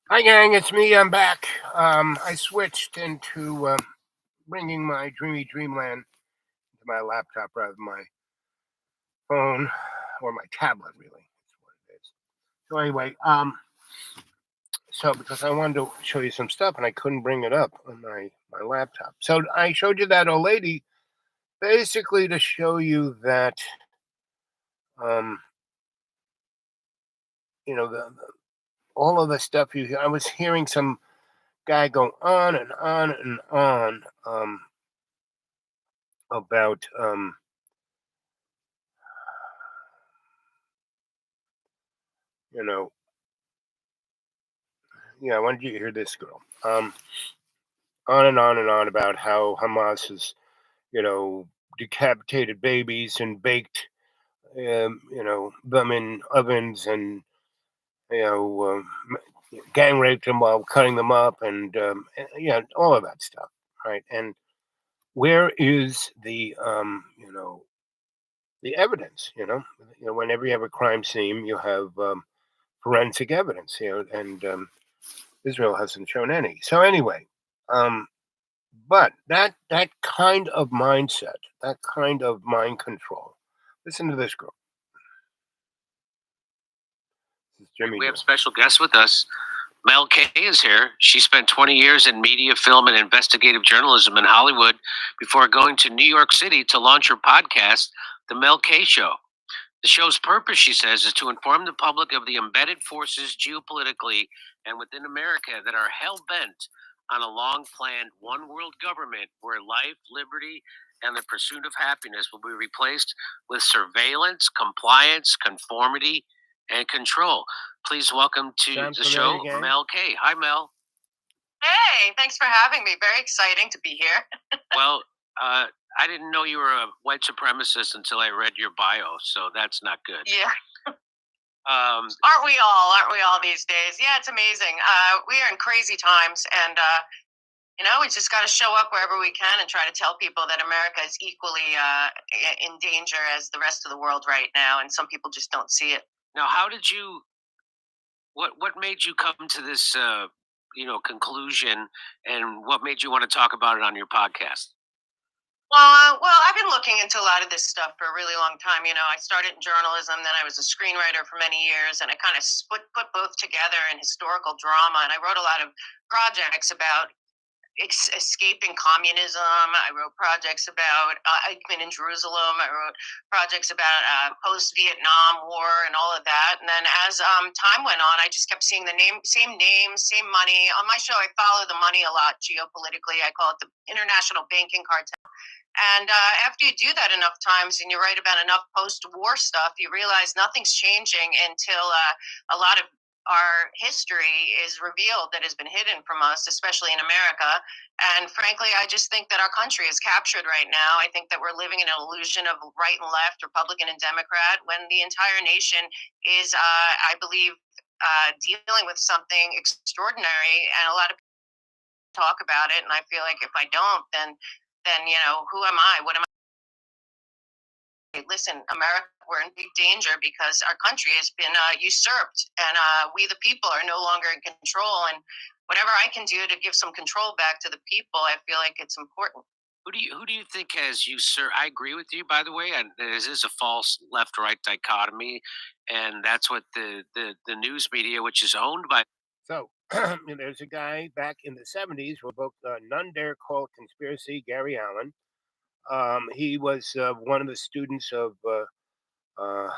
Hi, gang. It's me. I'm back. I switched into bringing my dreamy dreamland to my laptop rather than my phone or my tablet. Really, that's what it is. So anyway, because I wanted to show you some stuff and I couldn't bring it up on my laptop. So I showed you that old lady basically to show you that um, all of the stuff you hear. I was hearing some guy go on and on and on about you know yeah, I wanted you to hear this girl. On and on and on about how Hamas has, you know, decapitated babies and baked, them in ovens and, you know, gang raped them while cutting them up and all of that stuff, right? And where is the evidence? Whenever you have a crime scene, you have forensic evidence, and Israel hasn't shown any. So anyway, um, but that kind of mindset, that kind of mind control. Listen to this girl. This is Jimmy We have Dore. special guests with us. Mel K is here. She spent 20 years in media, film, and investigative journalism in Hollywood before going to New York City to launch her podcast, The Mel K Show. The show's purpose, she says, is to inform the public of the embedded forces geopolitically and within America that are hell bent on a long planned one world government where life, liberty, and the pursuit of happiness will be replaced with surveillance, compliance, conformity, and control. Please welcome to Sound the familiar, show, gang? Mel K. Hi, Mel. Hey, thanks for having me. Very exciting to be here. Well, I didn't know you were a white supremacist until I read your bio, so that's not good. Yeah. Um, Aren't we all? Aren't we all these days? Yeah, it's amazing. We are in crazy times, and we just got to show up wherever we can and try to tell people that America is equally in danger as the rest of the world right now, and some people just don't see it. Now, how did you? What made you come to this conclusion, and what made you want to talk about it on your podcast? Well, I've been looking into a lot of this stuff for a really long time. I started in journalism, then I was a screenwriter for many years, and I kind of put both together in historical drama. And I wrote a lot of projects about escaping communism. I wrote projects about Eichmann in Jerusalem. I wrote projects about post-Vietnam War and all of that. And then as time went on, I just kept seeing the same names, same money. On my show, I follow the money a lot geopolitically. I call it the international banking cartel. And after you do that enough times and you write about enough post-war stuff, you realize nothing's changing until a lot of our history is revealed that has been hidden from us, especially in America. And frankly, I just think that our country is captured right now. I think that we're living in an illusion of right and left, Republican and Democrat, when the entire nation is, I believe, dealing with something extraordinary. And a lot of people talk about it. And I feel like if I don't, then who am I? What am I? Listen, America, we're in big danger because our country has been usurped, and we, the people, are no longer in control. And whatever I can do to give some control back to the people, I feel like it's important. Who do you think has usurped? I agree with you, by the way. And this is a false left right dichotomy, and that's what the news media, which is owned by. So there's a guy back in the '70s who wrote "None Dare Call It Conspiracy." Gary Allen. He was one of the students of uh,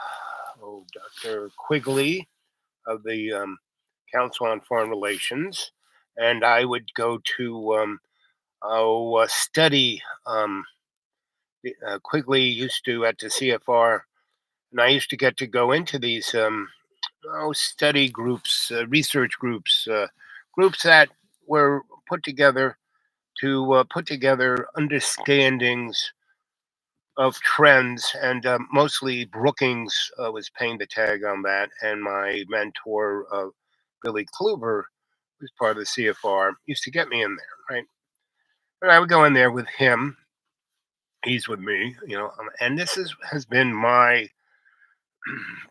Dr. Quigley of the Council on Foreign Relations, and I would go to study. Quigley used to at the CFR, and I used to get to go into these study groups, research groups, groups that were put together to put together understandings of trends, and mostly Brookings was paying the tag on that, and my mentor Billy Kluver, who's part of the CFR, used to get me in there, right? And I would go in there with him. He's with me, and this has been my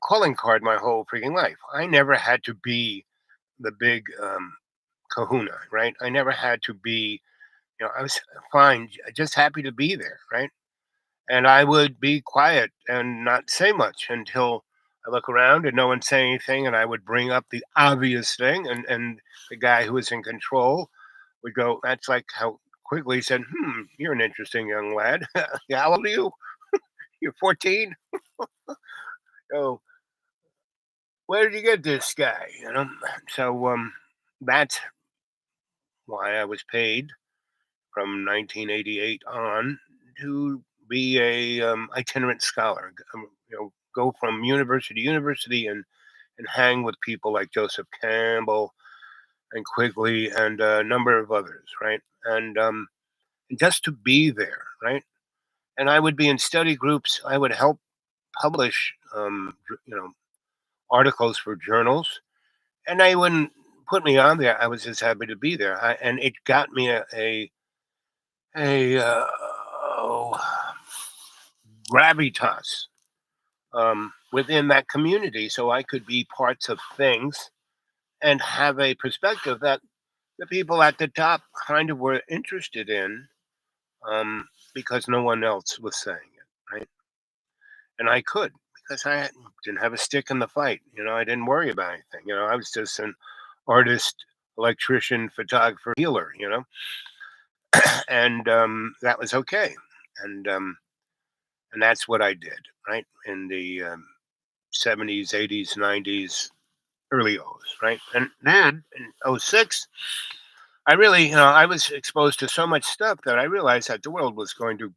calling card my whole freaking life. I never had to be the big kahuna, right? I never had to be, I was fine, just happy to be there, right? And I would be quiet and not say much until I look around and no one's saying anything, and I would bring up the obvious thing, and the guy who was in control would go, "That's like how." Quickly said, "You're an interesting young lad. Yeah, how old are you? You're 14. Oh, where did you get this guy?" So that's why I was paid from 1988 on to be a itinerant scholar. Go from university to university and hang with people like Joseph Campbell and Quigley and a number of others, right? And just to be there, right? And I would be in study groups. I would help publish, articles for journals, and they wouldn't put me on there. I was just happy to be there, and it got me a oh, gravitas within that community, so I could be parts of things and have a perspective that the people at the top kind of were interested in, because no one else was saying it, right? And I could because didn't have a stick in the fight. I didn't worry about anything. I was just an artist, electrician, photographer, healer. And that was okay. And and that's what I did, right? In the 70s, 80s, 90s, early O's, right? And then in '06, I really, I was exposed to so much stuff that I realized that the world was going to,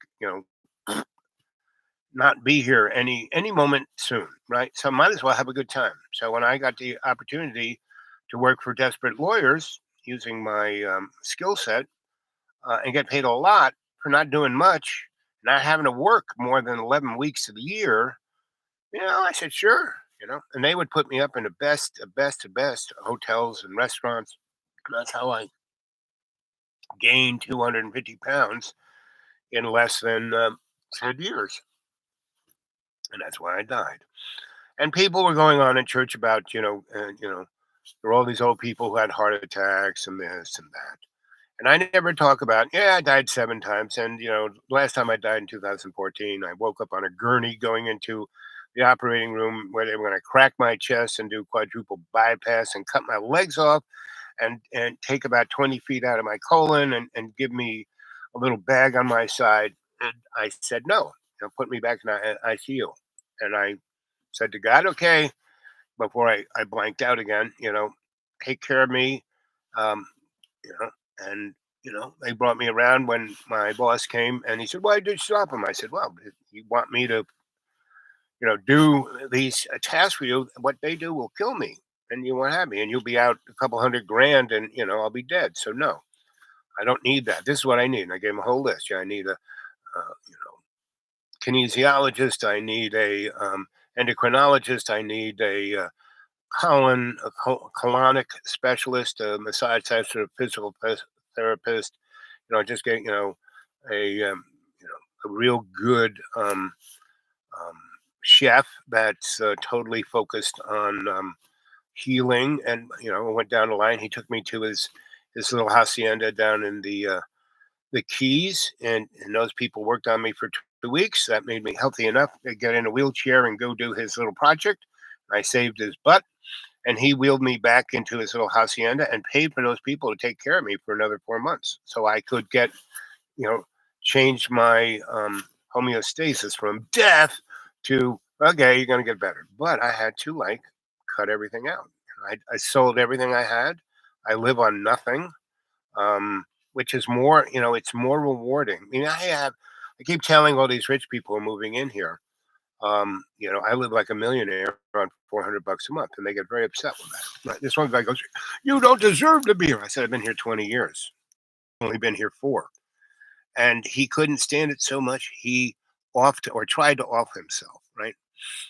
not be here any moment soon, right? So might as well have a good time. So when I got the opportunity to work for desperate lawyers using my skill set and get paid a lot for not doing much, not having to work more than 11 weeks of the year, I said sure, and they would put me up in the best hotels and restaurants. That's how I gained 250 pounds in less than 10 years. And that's why I died. And people were going on in church about, there were all these old people who had heart attacks and this and that. And I never talk about, yeah, I died 7 times. And, last time I died in 2014, I woke up on a gurney going into the operating room where they were going to crack my chest and do quadruple bypass and cut my legs off and take about 20 feet out of my colon and give me a little bag on my side. And I said, no, put me back in ICU. And I said to God, okay, before I blanked out again, take care of me. Um, and, they brought me around when my boss came and he said, why did you stop him? I said, well, if you want me to, do these tasks for you, what they do will kill me and you won't have me and you'll be out a couple hundred grand and, I'll be dead. So no, I don't need that. This is what I need. And I gave him a whole list. Yeah, I need a, kinesiologist. I need a endocrinologist. I need a colonic specialist, a massage therapist, a physical therapist. Just get a a real good um, chef that's totally focused on healing. And I went down the line. He took me to his little hacienda down in the Keys, and those people worked on me for 2 weeks. That made me healthy enough to get in a wheelchair and go do his little project. I saved his butt, and he wheeled me back into his little hacienda and paid for those people to take care of me for another 4 months, so I could get, you know, change my homeostasis from death to okay, you're gonna get better. But I had to like cut everything out. I sold everything I had. I live on nothing, which is more, it's more rewarding. I mean, I keep telling all these rich people who are moving in here, I live like a millionaire on $400 a month, and they get very upset with that. This one guy goes, "You don't deserve to be here." I said, "I've been here 20 years. I've only been here 4." And he couldn't stand it so much. He offed or tried to off himself, right?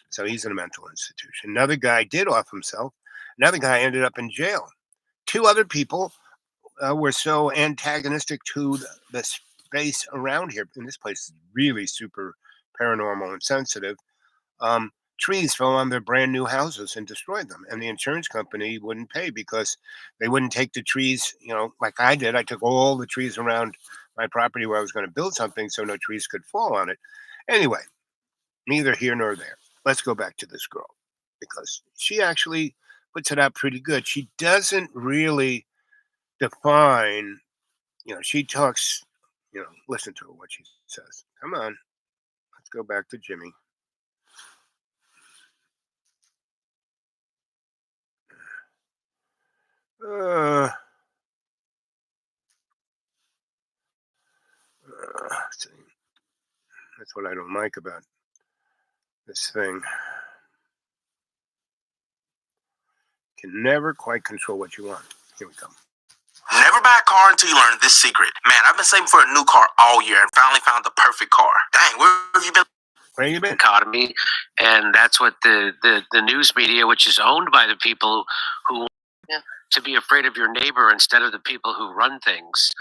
So he's in a mental institution. Another guy did off himself. Another guy ended up in jail. 2 other people were so antagonistic to the space around here. And this place is really super paranormal and sensitive. trees fell on their brand new houses and destroyed them. And the insurance company wouldn't pay because they wouldn't take the trees, like I did. I took all the trees around my property where I was going to build something so no trees could fall on it. Anyway, neither here nor there. Let's go back to this girl because she actually puts it out pretty good. She doesn't really define, she talks, listen to what she says. Come on, let's go back to Jimmy. Uh, see, that's what I don't like about this thing. Can never quite control what you want. Here we go. Never buy a car until you learn this secret. Man, I've been saving for a new car all year and finally found the perfect car. Dang, where have you been? Where you been? Economy, and that's what the news media, which is owned by the people who to be afraid of your neighbor instead of the people who run things,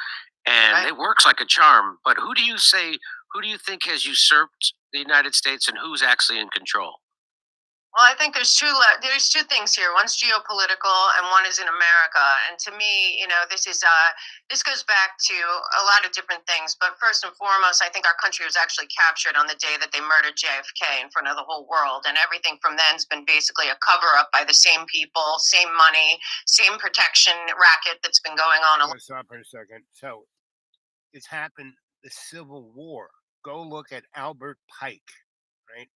and it works like a charm. But who do you think has usurped the United States, and who's actually in control? Well, I think there's two things here. One's geopolitical, and one is in America. And to me, this goes back to a lot of different things. But first and foremost, I think our country was actually captured on the day that they murdered JFK in front of the whole world. And everything from then's been basically a cover up by the same people, same money, same protection racket that's been going on. Let's stop for a second. So it's happened. The Civil War. Go look at Albert Pike, right?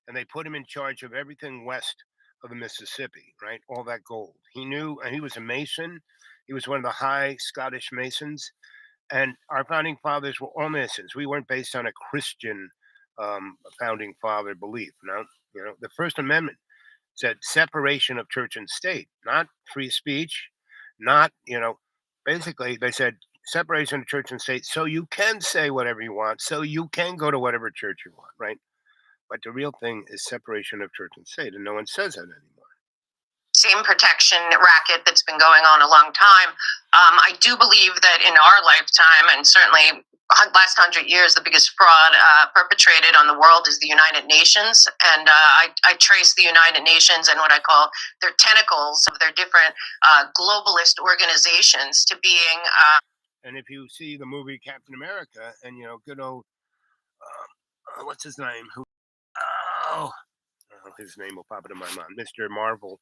And they put him in charge of everything west of the Mississippi, right? All that gold. He knew, and he was a Mason. He was one of the high Scottish Masons. And our founding fathers were all Masons. We weren't based on a Christian founding father belief. No, the First Amendment said separation of church and state, not free speech, not, basically they said separation of church and state so you can say whatever you want, so you can go to whatever church you want, right? But the real thing is separation of church and state, and no one says that anymore. Same protection racket that's been going on a long time. I do believe that in our lifetime, and certainly last 100 years, the biggest fraud perpetrated on the world is the United Nations. And I trace the United Nations and what I call their tentacles of their different globalist organizations to being... and if you see the movie Captain America, and, good old, what's his name? His name will pop into my mind, Mr. Marvel.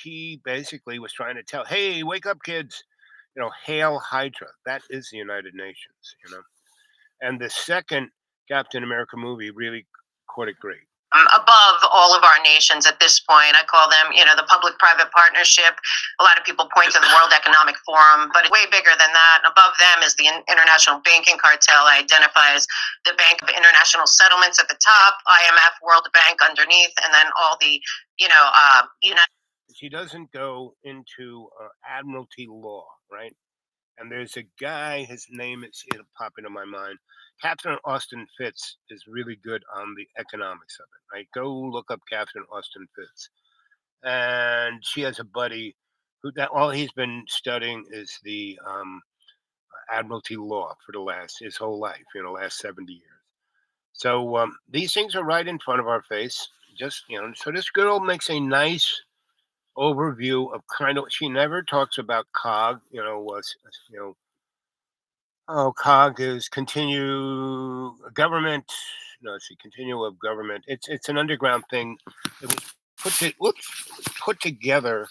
He basically was trying to tell, hey, wake up, kids. Hail Hydra. That is the United Nations, And the second Captain America movie really caught it great. Above all of our nations at this point. I call them, the public-private partnership. A lot of people point to the World Economic Forum, but way bigger than that. Above them is the International Banking Cartel. I identify as the Bank of International Settlements at the top, IMF, World Bank underneath, and then all the, She doesn't go into admiralty law, right? And there's a guy, his name it'll pop into my mind. Catherine Austin Fitts is really good on the economics of it, right? Go look up Catherine Austin Fitts. And she has a buddy all he's been studying is the admiralty law for his whole life, last 70 years. So these things are right in front of our face. Just, so this girl makes a nice overview of she never talks about COG, COG is continue government. No, it's a continuum of government. It's an underground thing. It was put together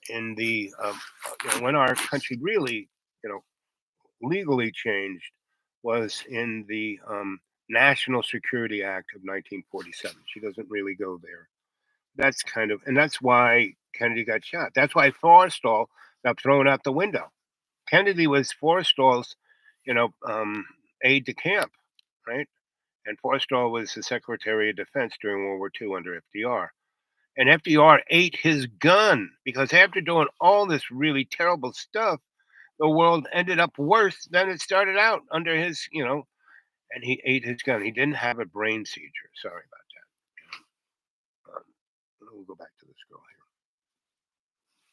in the when our country really, legally changed was in the National Security Act of 1947. She doesn't really go there. That's and that's why Kennedy got shot. That's why Forrestal got thrown out the window. Kennedy was Forrestal's, aide de camp, right? And Forrestal was the Secretary of Defense during World War II under FDR. And FDR ate his gun because after doing all this really terrible stuff, the world ended up worse than it started out under his, and he ate his gun. He didn't have a brain seizure. Sorry about that. We'll go back to this girl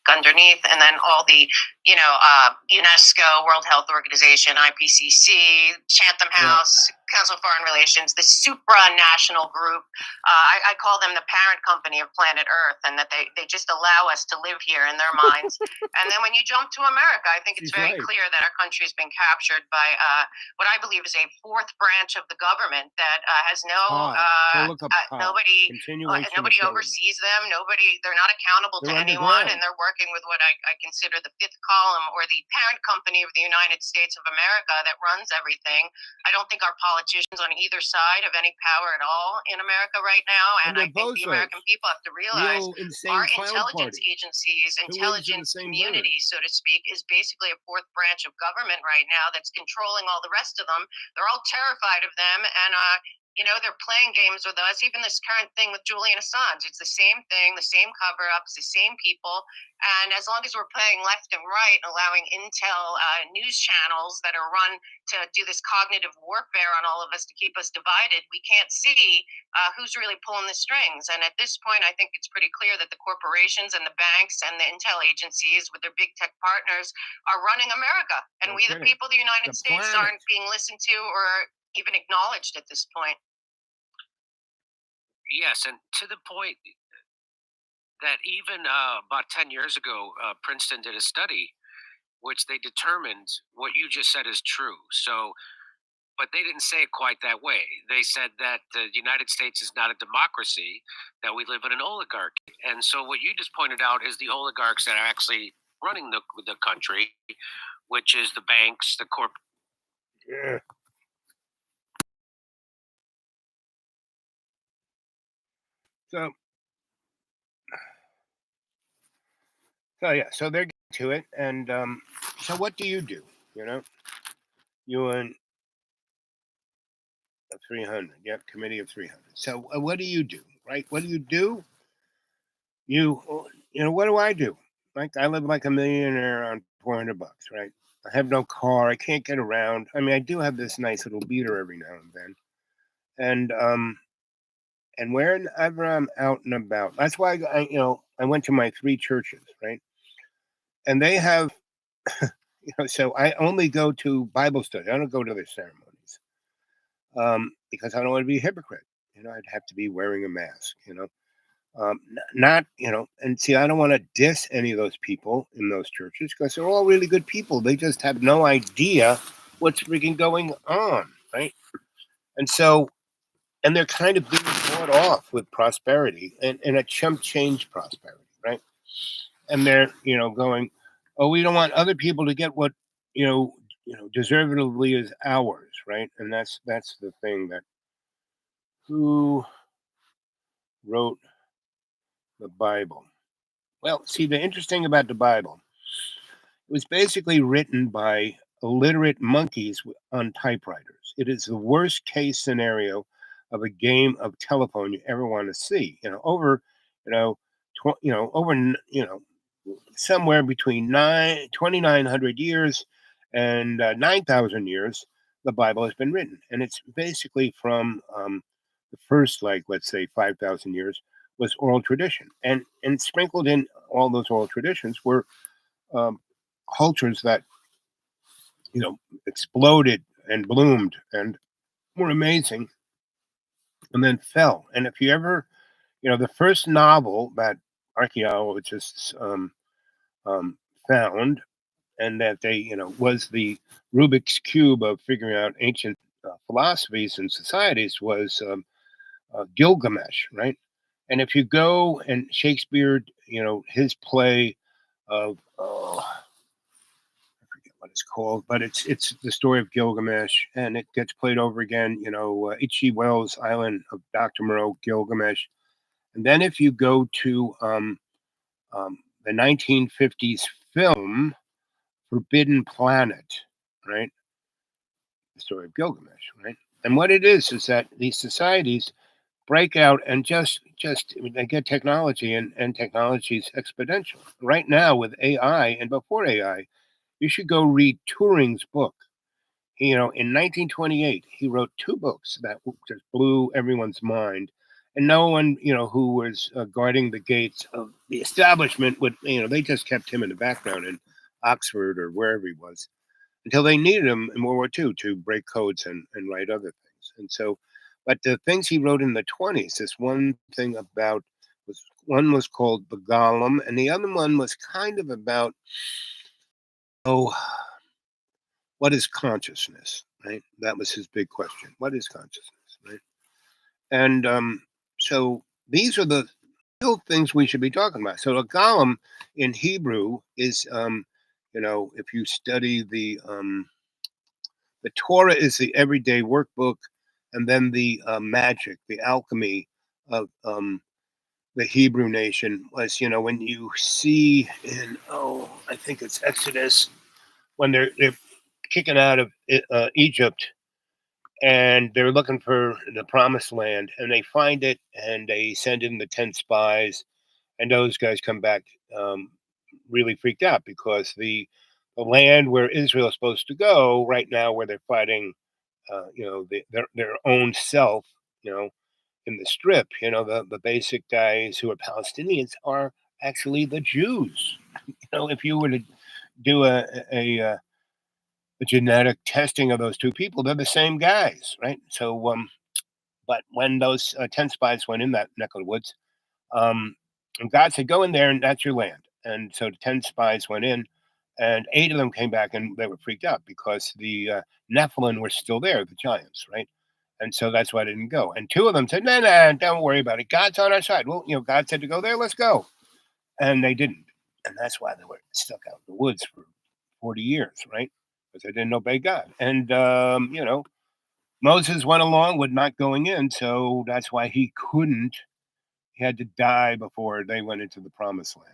here. Underneath, and then all the, UNESCO, World Health Organization, IPCC, Chatham House, Council of Foreign Relations, the supranational group. I call them the parent company of planet Earth, and that they just allow us to live here in their minds. And then when you jump to America, I think it's very clear that our country has been captured by what I believe is a fourth branch of the government that has nobody oversees them. They're not accountable to anyone, and they're working with what I consider the fifth column, or the parent company of the United States of America that runs everything. I don't think our politicians on either side have any power at all in America right now, and I think the American people have to realize our intelligence agencies, intelligence community, so to speak, is basically a fourth branch of government right now that's controlling all the rest of them. They're all terrified of them, and they're playing games with us. Even this current thing with Julian Assange, it's the same thing, the same cover-ups, the same people. And as long as we're playing left and right, allowing intel news channels that are run to do this cognitive warfare on all of us to keep us divided, we can't see who's really pulling the strings. And at this point, I think it's pretty clear that the corporations and the banks and the intel agencies with their big tech partners are running America. And we, the people of the United States, aren't being listened to or even acknowledged at this point. Yes, and to the point that even about 10 years ago, Princeton did a study which they determined what you just said is true. So, but they didn't say it quite that way. They said that the United States is not a democracy, that we live in an oligarchy. And so what you just pointed out is the oligarchs that are actually running the country, which is the banks, the corp. Yeah. So they're getting to it, and so what do? You and a 300, committee of 300. So what do you do, right? What do? What do I do? Like, I live like a millionaire on $400, right? I have no car. I can't get around. I mean, I do have this nice little beater every now and then, and wherever I'm out and about. That's why I went to my 3 churches, right? And they have, so I only go to Bible study. I don't go to their ceremonies, because I don't want to be a hypocrite. I'd have to be wearing a mask. Not, and see, I don't want to diss any of those people in those churches, because they're all really good people. They just have no idea what's freaking going on, right? And so, and they're kind of being bought off with prosperity and a chump change prosperity, right? And they're, going, oh, we don't want other people to get what, deservedly is ours, right? And that's the thing. That who wrote the Bible? Well, see, the interesting about the Bible, it was basically written by illiterate monkeys on typewriters. It is the worst case scenario of a game of telephone you ever want to see. Over, somewhere between 2,900 years and 9,000 years, the Bible has been written, and it's basically from the first, like, let's say 5,000 years was oral tradition, and sprinkled in all those oral traditions were cultures that exploded and bloomed and were amazing, and then fell. And if you ever, the first novel that archaeologists found, and that they, was the Rubik's cube of figuring out ancient philosophies and societies, was Gilgamesh, right? And if you go and Shakespeare, his play of, I forget what it's called, but it's the story of Gilgamesh, and it gets played over again. H.G. Wells' Island of Dr. Moreau, Gilgamesh. And then if you go to the 1950s film Forbidden Planet, right? The story of Gilgamesh, right? And what it is that these societies break out and just they get technology, and technology is exponential. Right now with AI, and before AI, you should go read Turing's book. In 1928, he wrote 2 books that just blew everyone's mind. And no one, who was guarding the gates of the establishment would, they just kept him in the background. And Oxford or wherever he was, until they needed him in World War II to break codes and write other things. And so, but the things he wrote in the 20s, this one thing about was one was called the Golem, and the other one was kind of about, oh, what is consciousness, right? That was his big question. What is consciousness, right? And so these are the real things we should be talking about. So a golem in Hebrew is, if you study the Torah is the everyday workbook, and then the magic, the alchemy of the Hebrew nation was, when you see in, I think it's Exodus, when they're kicking out of Egypt and they're looking for the promised land and they find it and they send in the 10 spies and those guys come back um, really freaked out because the land where Israel is supposed to go right now, where they're fighting, their own self, you know, in the strip, the basic guys who are Palestinians are actually the Jews. If you were to do a genetic testing of those two people, they're the same guys, right? So, but when those 10 spies went in that neck of the woods, and God said, "Go in there, and that's your land." And so the 10 spies went in, and 8 of them came back, and they were freaked out because the Nephilim were still there, the giants, right? And so that's why I didn't go. And 2 of them said, "No, no, don't worry about it. God's on our side." Well, God said to go there. Let's go, and they didn't, and that's why they were stuck out in the woods for 40 years, right? Because they didn't obey God. And Moses went along with not going in, so that's why he couldn't. He had to die before they went into the promised land.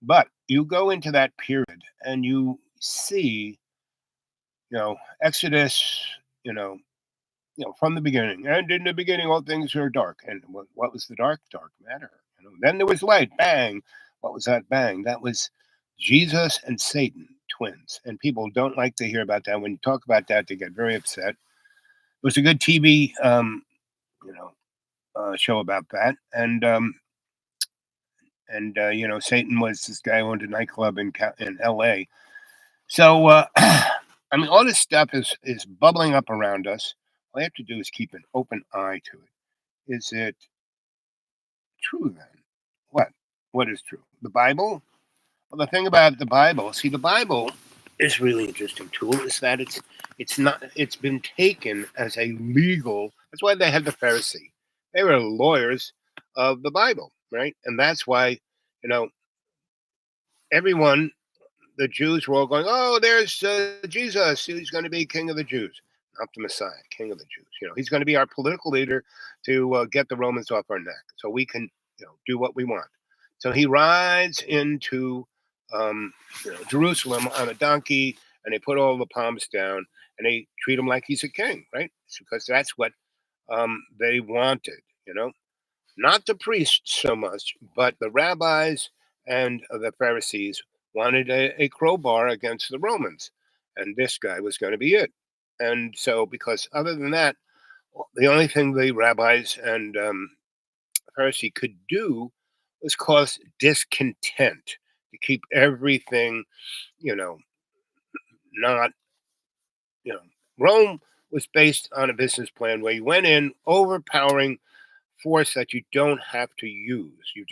But you go into that period and you see, Exodus, you know, from the beginning. And in the beginning, all things are dark. And what was the dark? Dark matter. Then there was light. Bang. What was that bang? That was Jesus and Satan, twins. And people don't like to hear about that. When you talk about that, they get very upset. It was a good TV, show about that. And Satan was this guy who owned a nightclub in L.A. So I mean, all this stuff is bubbling up around us. All you have to do is keep an open eye to it. Is it true then? What? What is true? The Bible? Well, the thing about the Bible, see, the Bible is really interesting tool. Is that it's not it's been taken as a legal. That's why they had the Pharisee. They were lawyers of the Bible, right? And that's why you know everyone, the Jews were all going, "Oh, there's Jesus. He's going to be King of the Jews, not the Messiah, King of the Jews. He's going to be our political leader to get the Romans off our neck, so we can, do what we want." So he rides into Jerusalem on a donkey, and they put all the palms down, and they treat him like he's a king, right? It's because that's what they wanted, not the priests so much, but the rabbis and the Pharisees wanted a crowbar against the Romans, and this guy was going to be it. And so, because other than that, the only thing the rabbis and Pharisee could do was cause discontent to keep everything, you know, not, you know, Rome was based on a business plan where you went in overpowering force that you don't have to use. You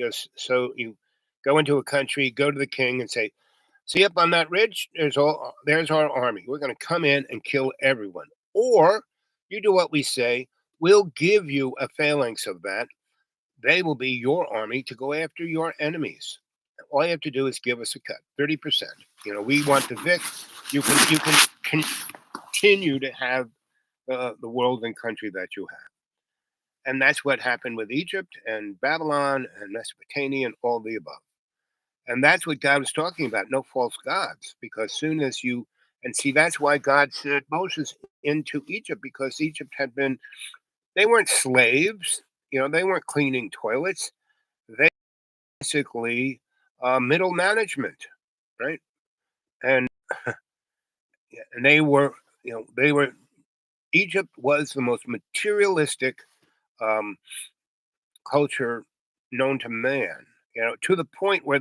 go into a country, go to the king and say, "See up on that ridge, there's our army. We're going to come in and kill everyone." Or you do what we say, we'll give you a phalanx of that. They will be your army to go after your enemies. All you have to do is give us a cut, 30%. We want the Vic. You can continue to have the world and country that you have. And that's what happened with Egypt and Babylon and Mesopotamia and all the above. And that's what God was talking about, no false gods. Because soon as and see, that's why God sent Moses into Egypt, because Egypt they weren't slaves, they weren't cleaning toilets. They basically middle management, right? And and Egypt was the most materialistic um, culture known to man, to the point where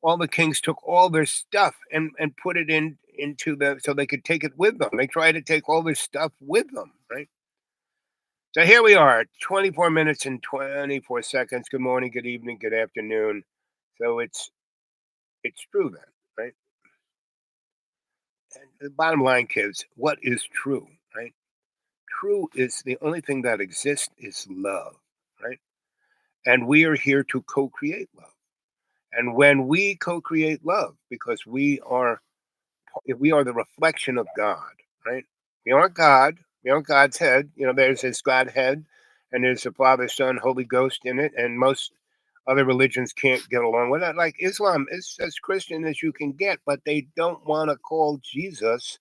all the kings took all their stuff and put it into the so they could take it with them. They tried to take all their stuff with them, right? So here we are, 24 minutes and 24 seconds. Good morning, good evening, good afternoon. So it's true then, right? And the bottom line, kids, what is true, right? True is the only thing that exists is love, right? And we are here to co-create love. And when we co-create love, because we are the reflection of God, right? We aren't God. We aren't God's head. There's his God head, and there's the Father, Son, Holy Ghost in it, and most other religions can't get along with that. Like Islam is as Christian as you can get, but they don't want to call Jesus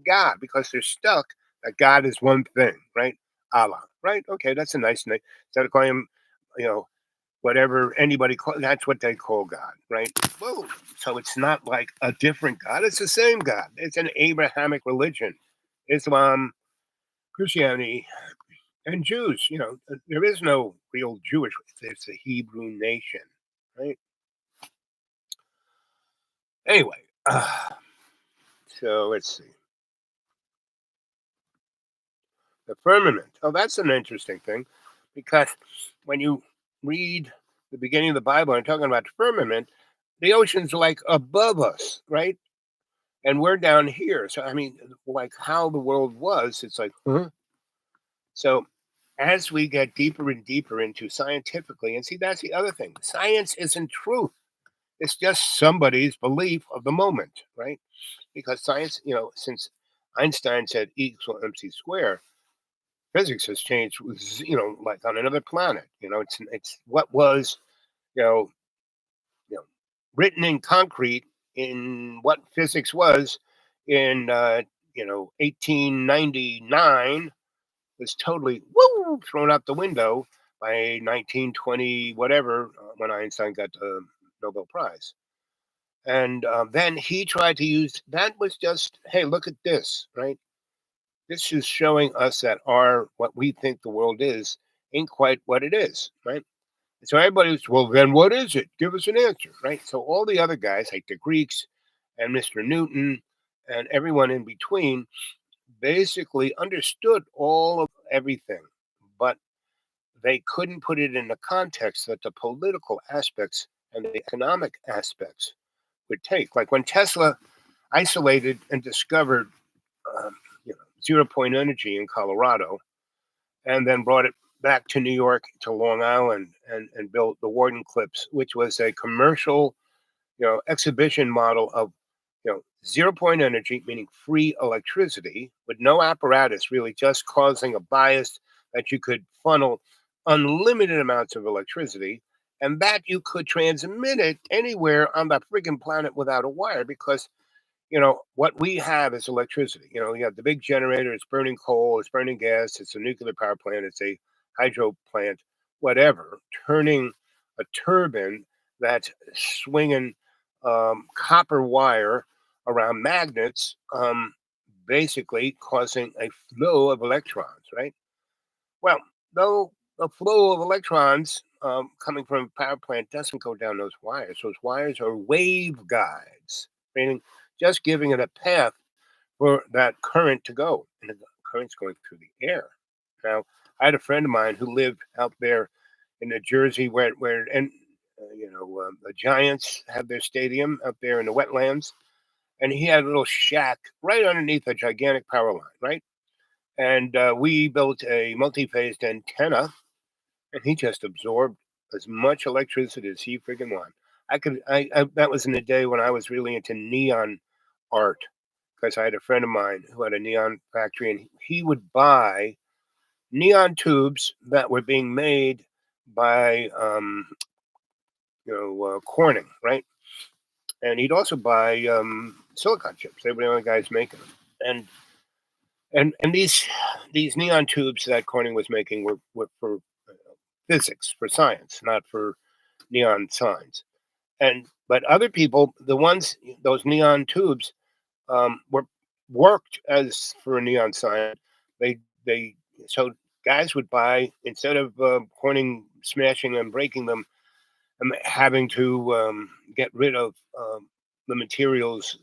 God because they're stuck that God is one thing, right? Allah, right? Okay, that's a nice name. Instead of calling him, you know, whatever anybody call, that's what they call God, right? Whoa. So it's not like a different God, it's the same God. It's an Abrahamic religion. Islam, Christianity, and Jews. There is no real Jewish, it's a Hebrew nation, right? Anyway, so let's see. The firmament. Oh, that's an interesting thing because when you read the beginning of the Bible and talking about firmament, the ocean's like above us, right? And we're down here. So, I mean, like how the world was, it's like, huh? So, as we get deeper and deeper into scientifically, and see, that's the other thing science isn't truth, it's just somebody's belief of the moment, right? Because science, since Einstein said E equals MC squared, physics has changed, like on another planet. It's what was, you know, you know, written in concrete in what physics was in 1899 was totally thrown out the window by 1920 whatever when Einstein got the Nobel Prize. And then he tried to use that was just, hey, look at this, right? This is showing us that our what we think the world is ain't quite what it is, right? So everybody's, well, then what is it? Give us an answer, right? So all the other guys, like the Greeks and Mr. Newton and everyone in between, basically understood all of everything, but they couldn't put it in the context that the political aspects and the economic aspects would take. Like when Tesla isolated and discovered, um, 0 point energy in Colorado, and then brought it back to New York to Long Island and built the Warden Clips, which was a commercial, exhibition model of, 0 point energy, meaning free electricity with no apparatus, really just causing a bias that you could funnel unlimited amounts of electricity and that you could transmit it anywhere on the friggin' planet without a wire because what we have is electricity. You have the big generator, it's burning coal, it's burning gas, it's a nuclear power plant, it's a hydro plant, whatever, turning a turbine that's swinging copper wire around magnets, basically causing a flow of electrons, right? Well, though the flow of electrons coming from a power plant doesn't go down those wires. Those wires are wave guides, meaning just giving it a path for that current to go. And the current's going through the air. Now, I had a friend of mine who lived out there in New Jersey where and the Giants have their stadium out there in the wetlands. And he had a little shack right underneath a gigantic power line, right? And we built a multi-phased antenna, and he just absorbed as much electricity as he friggin' wanted. I that was in the day when I was really into neon art because I had a friend of mine who had a neon factory, and he would buy neon tubes that were being made by Corning, right? And he'd also buy silicon chips. They were the only guys making them, and these neon tubes that Corning was making were for physics, for science, not for neon signs. And but other people, the ones those neon tubes were worked as for a neon sign. They so guys would buy instead of Corning smashing and breaking them. having to get rid of the materials,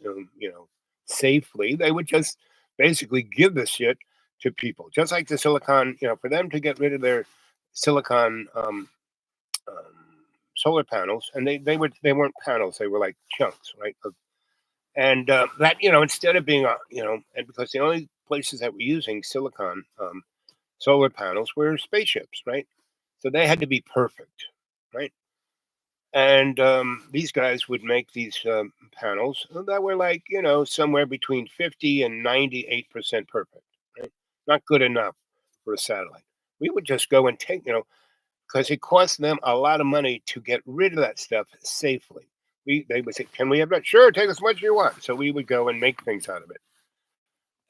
safely. They would just basically give the shit to people, just like the silicon. For them to get rid of their silicon um, solar panels, and they weren't panels; they were like chunks, right? And that instead of being and because the only places that were using silicon solar panels were spaceships, right? So they had to be perfect, right? And these guys would make these panels that were like somewhere between 50 and 98% perfect, right? Not good enough for a satellite. We would just go and take because it cost them a lot of money to get rid of that stuff safely. They would say, "Can we have that?" Sure, take as much as you want. So we would go and make things out of it.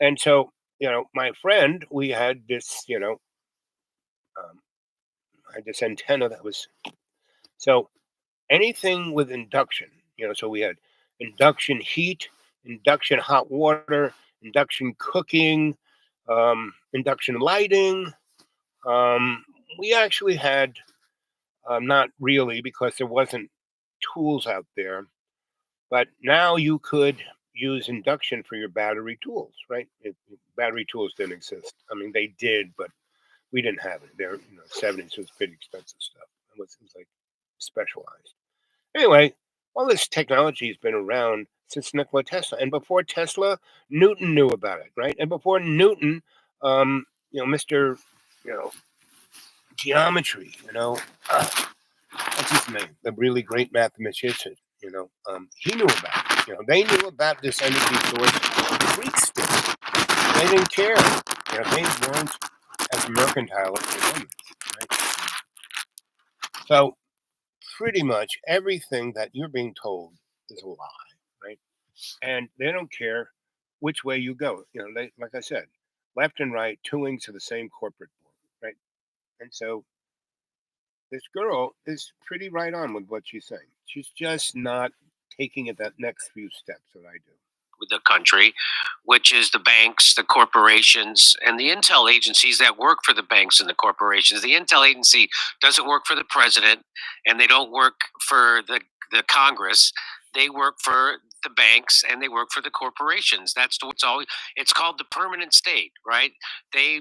And so my friend, we had this um, had this antenna that was so anything with induction. So we had induction heat, induction hot water, induction cooking, induction lighting. Um, we actually had not really because there wasn't tools out there, but now you could use induction for your battery tools, right? Battery tools didn't exist. I mean, they did, but we didn't have it. They're 70s was pretty expensive stuff. It was like specialized. Anyway, all this technology has been around since Nikola Tesla, and before Tesla, Newton knew about it, right? And before Newton, Mister, you know, geometry, what's his name? The really great mathematician, he knew about it. They knew about this energy source. The Greeks did. They didn't care. They weren't as mercantile as the Romans, right? So pretty much everything that you're being told is a lie, right? And they don't care which way you go. They, like I said, left and right, two wings of the same corporate board, right? And so this girl is pretty right on with what she's saying. She's just not taking it that next few steps that I do. With the country, which is the banks, the corporations, and the intel agencies that work for the banks and the corporations. The intel agency doesn't work for the president, and they don't work for the Congress. They work for the banks and they work for the corporations. That's what's always. It's called the permanent state, right? They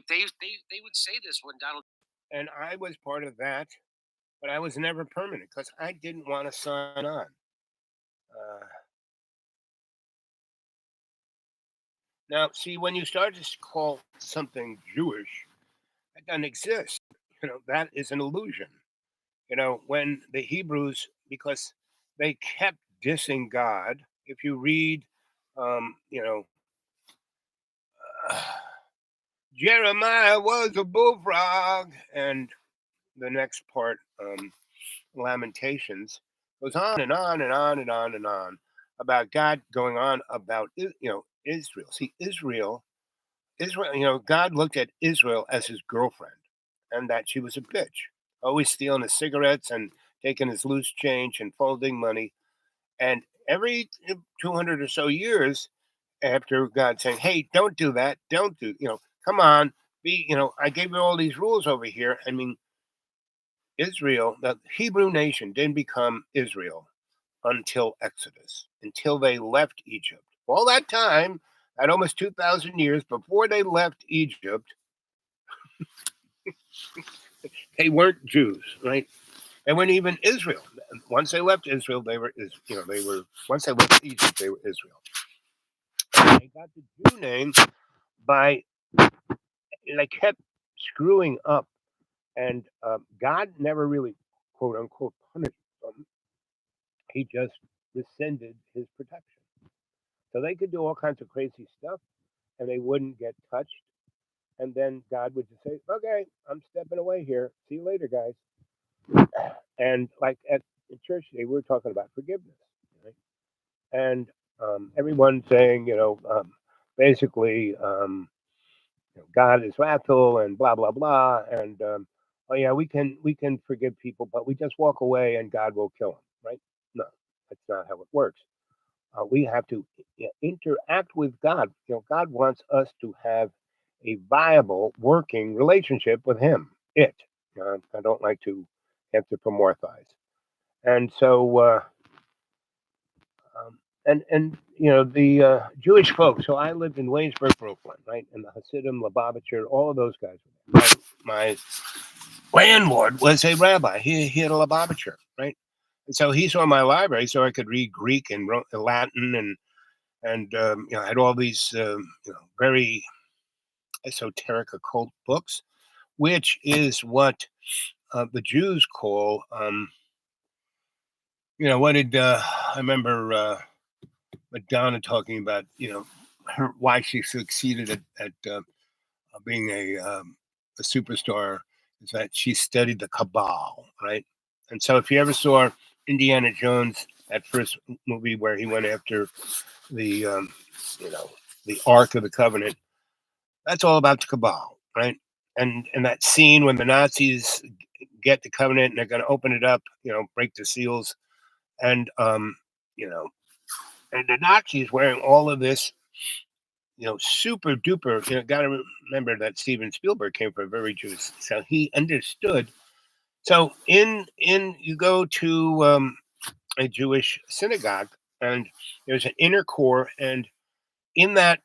would say this when Donald. And I was part of that, but I was never permanent because I didn't want to sign on. Uh, Now, see, when you start to call something Jewish, that doesn't exist. That is an illusion. When the Hebrews, because they kept dissing God, if you read, um, you know, uh, Jeremiah was a bullfrog, and the next part, Lamentations, goes on and on and on and on and on about God going on about Israel. See, Israel, God looked at Israel as his girlfriend and that she was a bitch, always stealing his cigarettes and taking his loose change and folding money. And every 200 or so years after God saying, hey, don't do that, don't do, come on, I gave you all these rules over here. I mean, Israel, the Hebrew nation didn't become Israel until Exodus, until they left Egypt. All that time, at almost 2,000 years before they left Egypt, they weren't Jews, right? And when even Israel, once they left Israel, they were once they left Egypt, they were Israel. And they got the Jew name by they kept screwing up, and God never really quote unquote punished them. He just rescinded his protection, so they could do all kinds of crazy stuff, and they wouldn't get touched. And then God would just say, "Okay, I'm stepping away here. See you later, guys." And like at the church today, we were talking about forgiveness, right? And everyone saying, basically, God is wrathful and blah blah blah, and oh yeah, we can forgive people, but we just walk away and God will kill them, right? No, that's not how it works. We have to interact with God. God wants us to have a viable, working relationship with Him. I don't like to anthropomorphize. And so and the Jewish folks. So I lived in Waynesburg, Brooklyn, right, and the Hasidim, Lubavitcher, all of those guys. My landlord was a rabbi. He had a Lubavitcher, right, and so he saw my library, so I could read Greek and Latin and I had all these very esoteric occult books, which is what the Jews call what did I remember Madonna talking about why she succeeded at being a superstar is that she studied the Cabal, right? And so if you ever saw Indiana Jones, that first movie where he went after the you know the Ark of the Covenant, that's all about the Cabal, right? And that scene when the Nazis get the Covenant and they're going to open it up, break the seals, and you know, and the Nazis wearing all of this, super duper. Got to remember that Steven Spielberg came from a very Jewish, so he understood. So in you go to a Jewish synagogue, and there's an inner core, and in that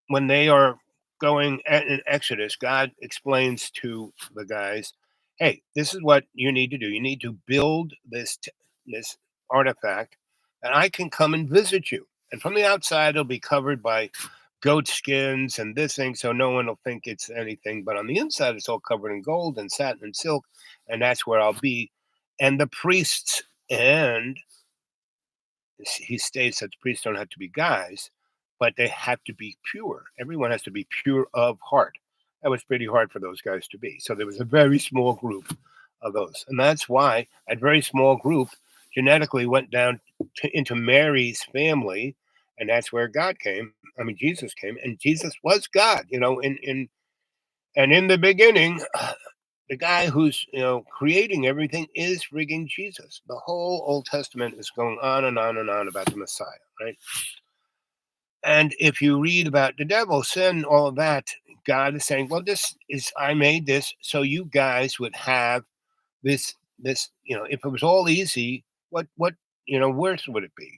when they are going in Exodus, God explains to the guys, "Hey, this is what you need to do. You need to build this artifact, and I can come and visit you. And from the outside, it'll be covered by goat skins and this thing, so no one will think it's anything. But on the inside, it's all covered in gold and satin and silk, and that's where I'll be. And the priests and he states that the priests don't have to be guys, but they have to be pure. Everyone has to be pure of heart. That was pretty hard for those guys to be. So there was a very small group of those. And that's why that very small group genetically went down into Mary's family. And that's where God came. I mean, Jesus came, and Jesus was God, and in the beginning, the guy who's creating everything is frigging Jesus. The whole Old Testament is going on and on and on about the Messiah, right? And if you read about the devil, sin, all of that, God is saying, "Well, this is I made this so you guys would have this. If it was all easy, what worse would it be?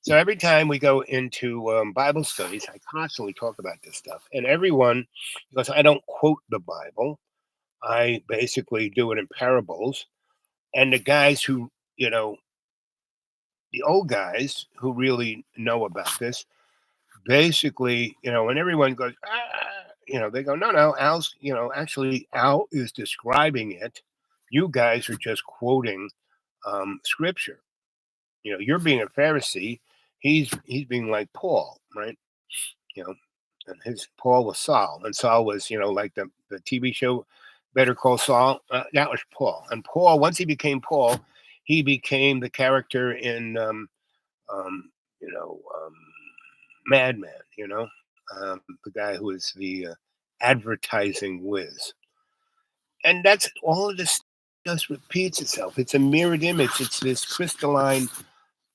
So every time we go into Bible studies, I constantly talk about this stuff, and everyone, because I don't quote the Bible, I basically do it in parables. And the guys who, the old guys who really know about this, basically, when everyone goes, they go, no, no, Al's, actually, Al is describing it. You guys are just quoting scripture. You're being a Pharisee. He's being like Paul, right? You know, and his Paul was Saul, and Saul was like the TV show Better Call Saul. That was Paul, and Paul once he became Paul, he became the character in um, you know um, Madman. The guy who is the advertising whiz, and that's all of this just repeats itself. It's a mirrored image. It's this crystalline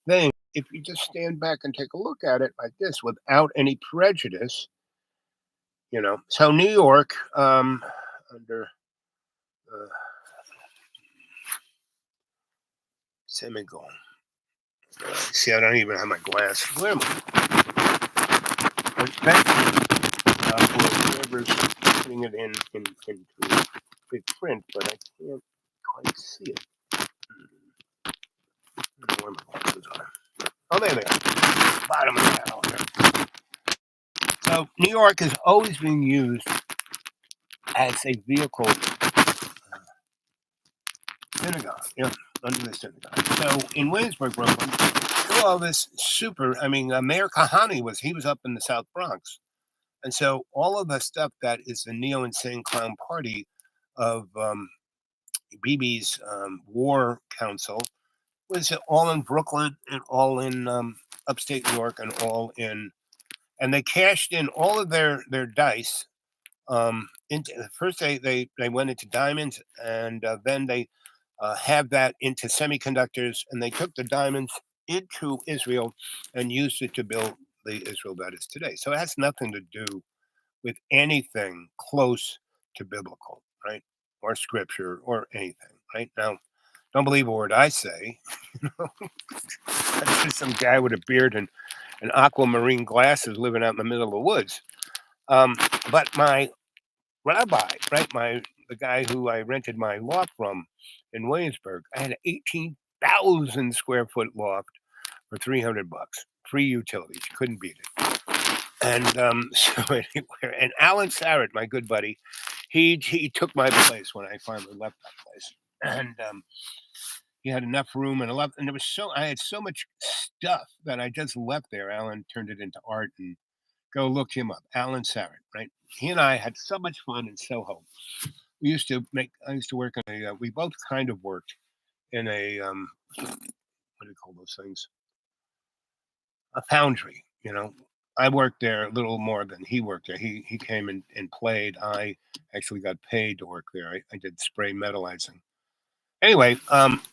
thing. If you just stand back and take a look at it like this without any prejudice. So New York, under uh, semicolon. See, I don't even have my glasses. Where am I? But for whoever's putting it into big print, but I can't quite see it. I don't know where my glasses are. Oh, there they are. Bottom of the calendar. So New York is always being used as a vehicle synagogue, under the synagogue. So in Williamsburg, Brooklyn, all this Mayor Kahane was up in the South Bronx. And so all of the stuff that is the neo-insane clown party of BB's war council was all in Brooklyn and all in upstate New York and they cashed in all of their dice. First they went into diamonds, and then they have that into semiconductors, and they took the diamonds into Israel and used it to build the Israel that is today. So it has nothing to do with anything close to biblical, right? Or scripture or anything, right? Now, Don't believe a word I say. That's just some guy with a beard and aquamarine glasses living out in the middle of the woods. But my rabbi, right, the guy who I rented my loft from in Williamsburg, I had an 18,000 square foot loft for $300, free utilities. Couldn't beat it. And so anyway, and Alan Sarrett, my good buddy, he took my place when I finally left that place, and he had enough room and there was I had so much stuff that I just left there. Alan turned it into art, and go look him up, Alan Sarrett, right? He and I had so much fun in Soho. I used to work in we both kind of worked in a what do you call those things? A foundry, you know. I worked there a little more than he worked there. He came and played. I actually got paid to work there. I did spray metallizing. Anyway,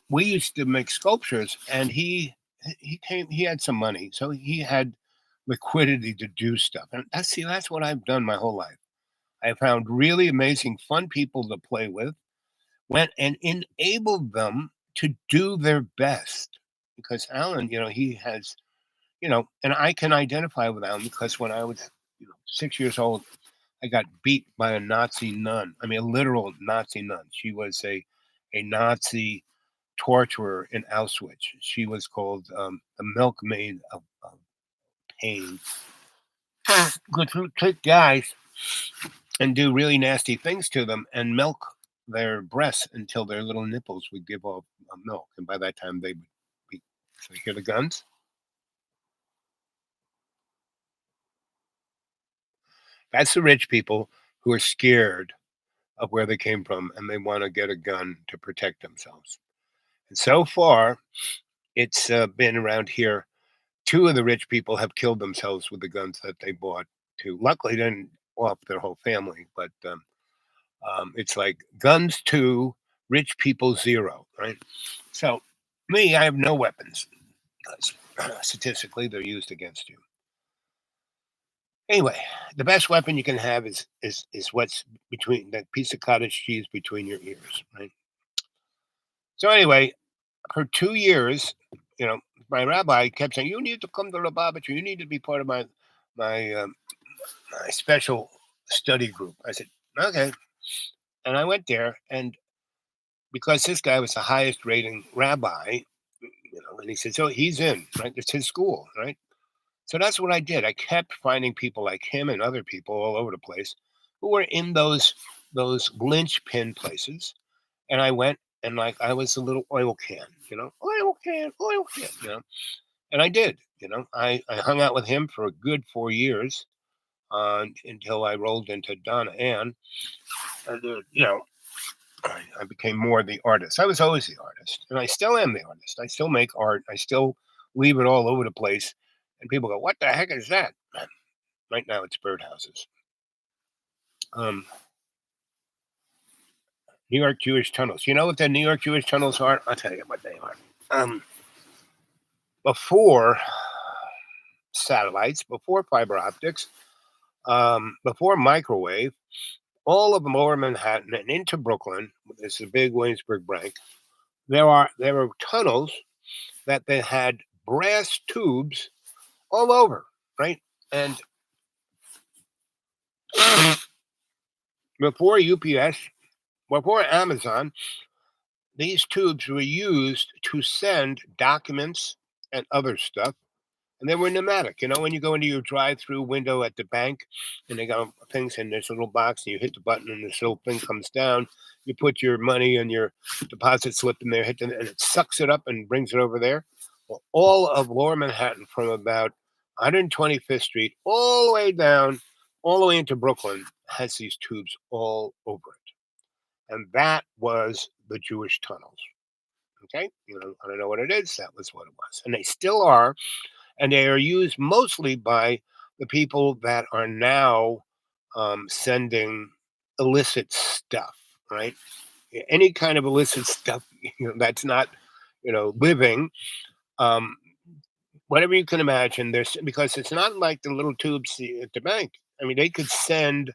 we used to make sculptures, and he came. He had some money, so he had liquidity to do stuff. And that's what I've done my whole life. I found really amazing, fun people to play with, went and enabled them to do their best. Because Alan, he has, and I can identify with Alan because when I was, 6 years old, I got beat by a Nazi nun. I mean, a literal Nazi nun. She was a Nazi torturer in Auschwitz. She was called the milkmaid of pain. Good to take guys and do really nasty things to them and milk their breasts until their little nipples would give off milk. And by that time, they would be. So you hear the guns? That's the rich people who are scared of where they came from and they want to get a gun to protect themselves. And so far, it's been around here. Two of the rich people have killed themselves with the guns that they bought too. Luckily, they didn't off their whole family, but it's like guns two, rich people zero, right? So me, I have no weapons because statistically they're used against you. Anyway, the best weapon you can have is what's between that piece of cottage cheese between your ears, right? So anyway, for 2 years, my rabbi kept saying, "You need to come to Lubavitch. You need to be part of my my special study group." I said, "Okay," and I went there, and because this guy was the highest rating rabbi, and he said, "So he's in, right? It's his school, right?" So that's what I did. I kept finding people like him and other people all over the place who were in those linchpin places, and I went and like I was a little oil can, oil can. And I did. I hung out with him for a good 4 years until I rolled into Donna Ann, and I became more the artist. I was always the artist, and I still am the artist. I still make art. I still leave it all over the place, and people go, "What the heck is that?" Right now, it's birdhouses. New York Jewish tunnels. You know what the New York Jewish tunnels are? I'll tell you what they are. Before satellites, before fiber optics, before microwave, all of lower Manhattan and into Brooklyn, this is a big Williamsburg bank, there were tunnels that they had brass tubes all over, right? And before UPS, before Amazon, these tubes were used to send documents and other stuff. And they were pneumatic. When you go into your drive-through window at the bank and they got things in this little box and you hit the button and this little thing comes down, you put your money and your deposit slip in there, and it sucks it up and brings it over there. Well, all of lower Manhattan from about 125th Street all the way down, all the way into Brooklyn has these tubes all over it. And that was the Jewish tunnels. Okay? I don't know what it is. That was what it was. And they still are. And they are used mostly by the people that are now sending illicit stuff, right? Any kind of illicit stuff that's not, living. Um, Whatever you can imagine, there's because it's not like the little tubes at the bank. I mean, they could send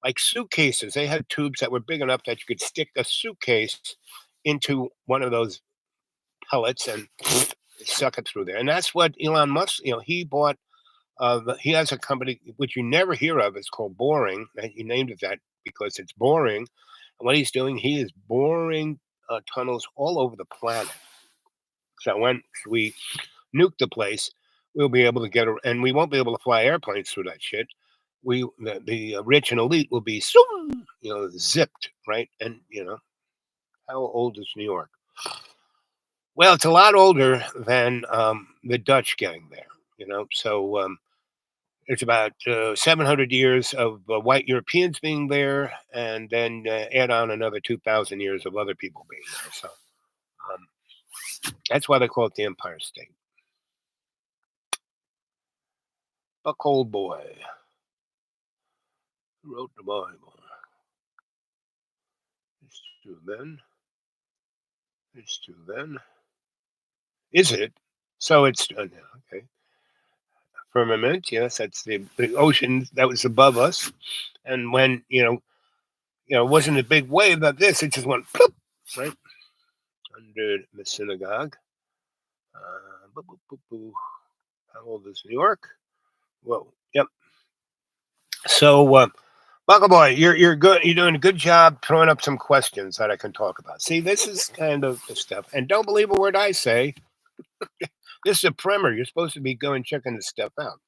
like suitcases. They had tubes that were big enough that you could stick a suitcase into one of those pellets and suck it through there. And that's what Elon Musk, he bought. He has a company which you never hear of. It's called Boring. And he named it that because it's boring. And what he's doing, he is boring tunnels all over the planet. So once we nuke the place, we'll be able to and we won't be able to fly airplanes through that shit. The rich and elite will be zipped, right? And how old is New York? Well, it's a lot older than the Dutch getting there. So it's about 700 years of white Europeans being there, and then add on another 2,000 years of other people being there. So that's why they call it the Empire State. Buck old boy who wrote the Bible. It's true then. It's true then. Is it? So it's done now. Okay. Firmament, yes, that's the ocean that was above us. And when, it wasn't a big wave like this, it just went ploop, right? Under the synagogue. Boo, boo, boo, boo. How old is New York? Whoa. Yep. So, Buckle Boy, you're good. You're doing a good job throwing up some questions that I can talk about. See, this is kind of the stuff. And don't believe a word I say. This is a primer. You're supposed to be going checking this stuff out.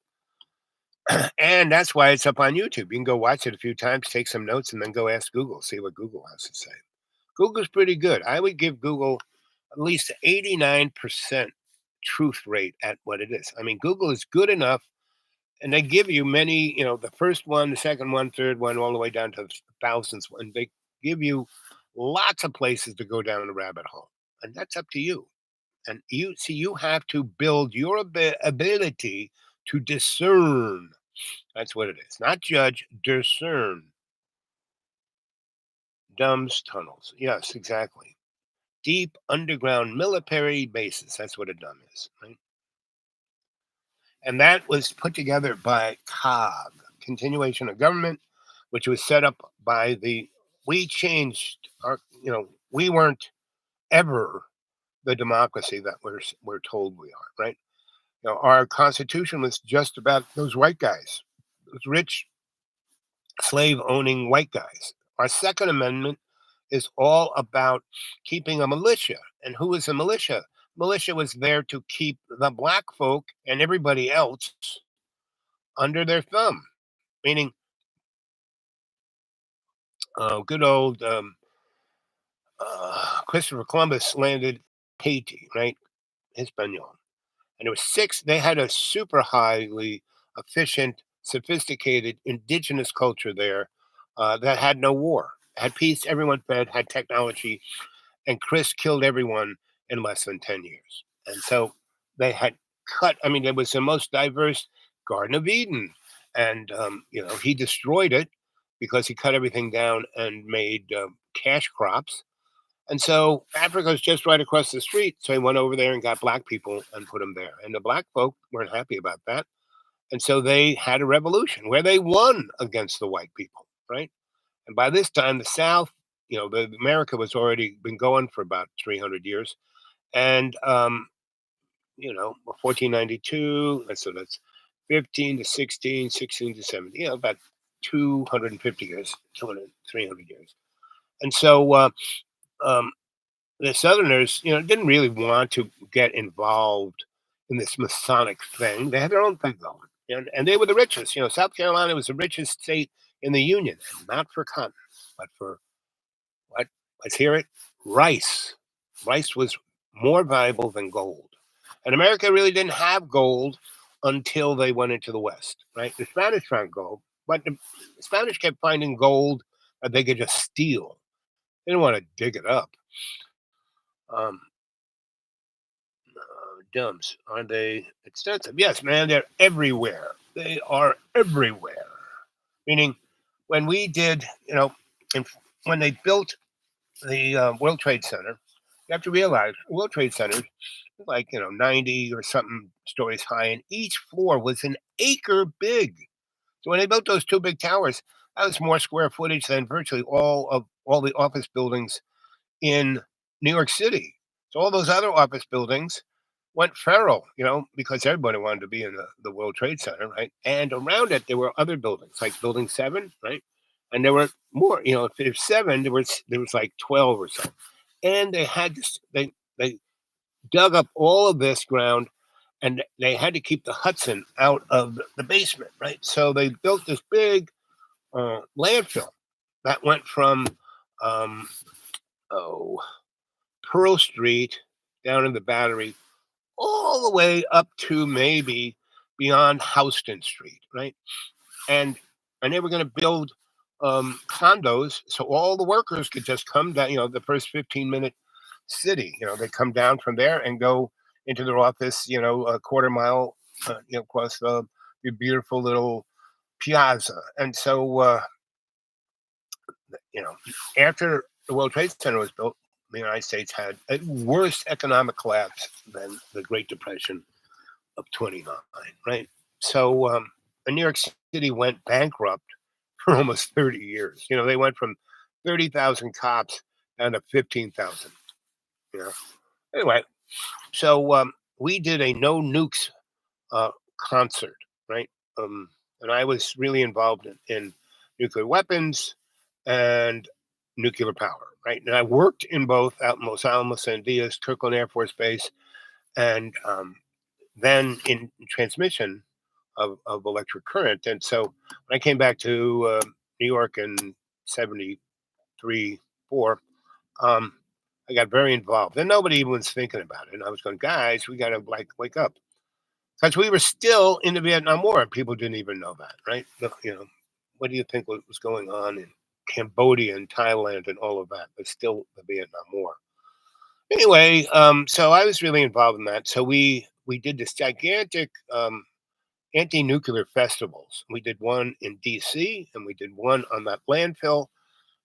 And that's why it's up on YouTube. You can go watch it a few times, take some notes, and then go ask Google, see what Google has to say. Google's pretty good. I would give Google at least 89% truth rate at what it is. I mean, Google is good enough, and they give you many, the first one, the second one, third one, all the way down to the thousands one. They give you lots of places to go down the rabbit hole, and that's up to you. And you have to build your ability to discern. That's what it is. Not judge, discern. Dumb's tunnels. Yes, exactly. Deep underground military bases. That's what a dumb is, right? And that was put together by COG, Continuation of Government, which was set up by we changed our, we weren't ever the democracy that we're told we are, right? Our Constitution was just about those white guys, those rich slave owning white guys. Our Second Amendment is all about keeping a militia. And who is a militia? Militia was there to keep the black folk and everybody else under their thumb, meaning good old Christopher Columbus landed Haiti, right? Hispaniola. And it was they had a super highly efficient, sophisticated indigenous culture there that had no war, had peace, everyone fed, had technology, and Chris killed everyone in less than 10 years. And so they had it was the most diverse Garden of Eden. And, he destroyed it because he cut everything down and made cash crops. And so Africa's just right across the street. So he went over there and got black people and put them there. And the black folk weren't happy about that. And so they had a revolution where they won against the white people, right? And by this time, the South, America was already been going for about 300 years. And, 1492, so that's 15 to 16, 16 to 17, about 250 years, 200, 300 years. And so the Southerners, didn't really want to get involved in this Masonic thing. They had their own thing going. And they were the richest. South Carolina was the richest state in the Union, not for cotton, but for what? Let's hear it. Rice. Rice was more valuable than gold. And America really didn't have gold until they went into the West, right? The Spanish found gold, but the Spanish kept finding gold that they could just steal. They didn't want to dig it up. Dumbs, are they extensive? Yes, man, they're everywhere. They are everywhere. Meaning, when we did, when they built the World Trade Center, you have to realize World Trade Center, like 90 or something stories high, and each floor was an acre big. So when they built those two big towers, that was more square footage than virtually all the office buildings in New York City. So all those other office buildings went feral, because everybody wanted to be in the World Trade Center, right? And around it, there were other buildings, like Building 7, right? And there were more, if there's 7, there was like 12 or so. And they had this, they dug up all of this ground, and they had to keep the Hudson out of the basement, right? So they built this big landfill that went from um, oh Pearl Street down in the Battery all the way up to maybe beyond Houston Street, right? And they were going to build condos so all the workers could just come down. The first 15-minute city. They come down from there and go into their office. A quarter mile, across the beautiful little piazza. And so, after the World Trade Center was built, the United States had a worse economic collapse than the Great Depression of 29, right? So New York City went bankrupt for almost 30 years. They went from 30,000 cops down to 15,000. Anyway, so we did a no nukes concert, right? And I was really involved in nuclear weapons and nuclear power, right? And I worked in both out in Los Alamos and Diaz, Kirkland Air Force Base, and then in transmission of electric current. And so when I came back to New York in 73, 4, I got very involved. And nobody even was thinking about it. And I was going, guys, we got to wake up. Because we were still in the Vietnam War, and people didn't even know that, right? What do you think was going on in Cambodia and Thailand and all of that? But still the Vietnam War. Anyway, so I was really involved in that. So we did this gigantic anti-nuclear festivals. We did one in D.C. and we did one on that landfill,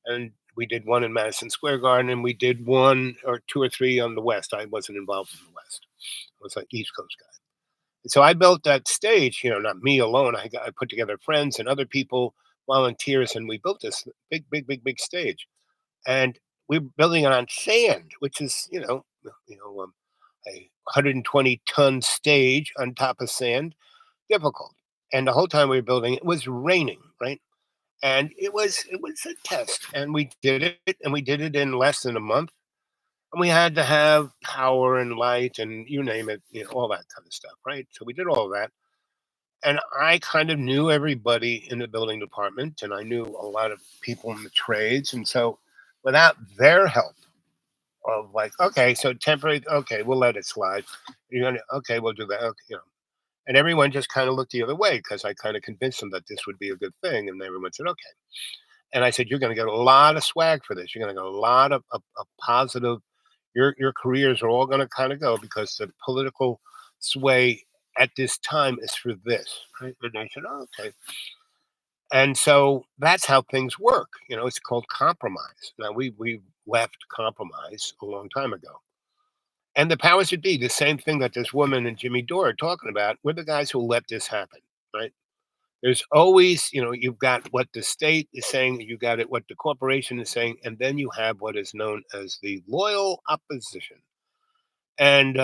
and we did one in Madison Square Garden, and we did one or two or three on the West. I wasn't involved in the West. I was an East Coast guy. And so I built that stage, not me alone. I put together friends and other people, volunteers, and we built this big, big, big, big stage. And we're building it on sand, which is, a 120-ton stage on top of sand, difficult. And the whole time we were building, it was raining, right? And it was a test, and we did it, and we did it in less than a month. And we had to have power and light and you name it, all that kind of stuff, right? So we did all of that. And I kind of knew everybody in the building department, and I knew a lot of people in the trades. And so without their help of like, okay, so temporary, okay, we'll let it slide. You're gonna, okay, we'll do that. Okay, and everyone just kind of looked the other way because I kind of convinced them that this would be a good thing. And everyone said, okay. And I said, you're going to get a lot of swag for this. You're going to get a lot of positive. Your careers are all going to kind of go because the political sway at this time is for this, right? And I said, oh, okay. And so that's how things work. It's called compromise. Now we left compromise a long time ago. And the powers that be, the same thing that this woman and Jimmy Dore are talking about, we're the guys who let this happen, right? There's always, you've got what the state is saying, you got it, what the corporation is saying, and then you have what is known as the loyal opposition. And,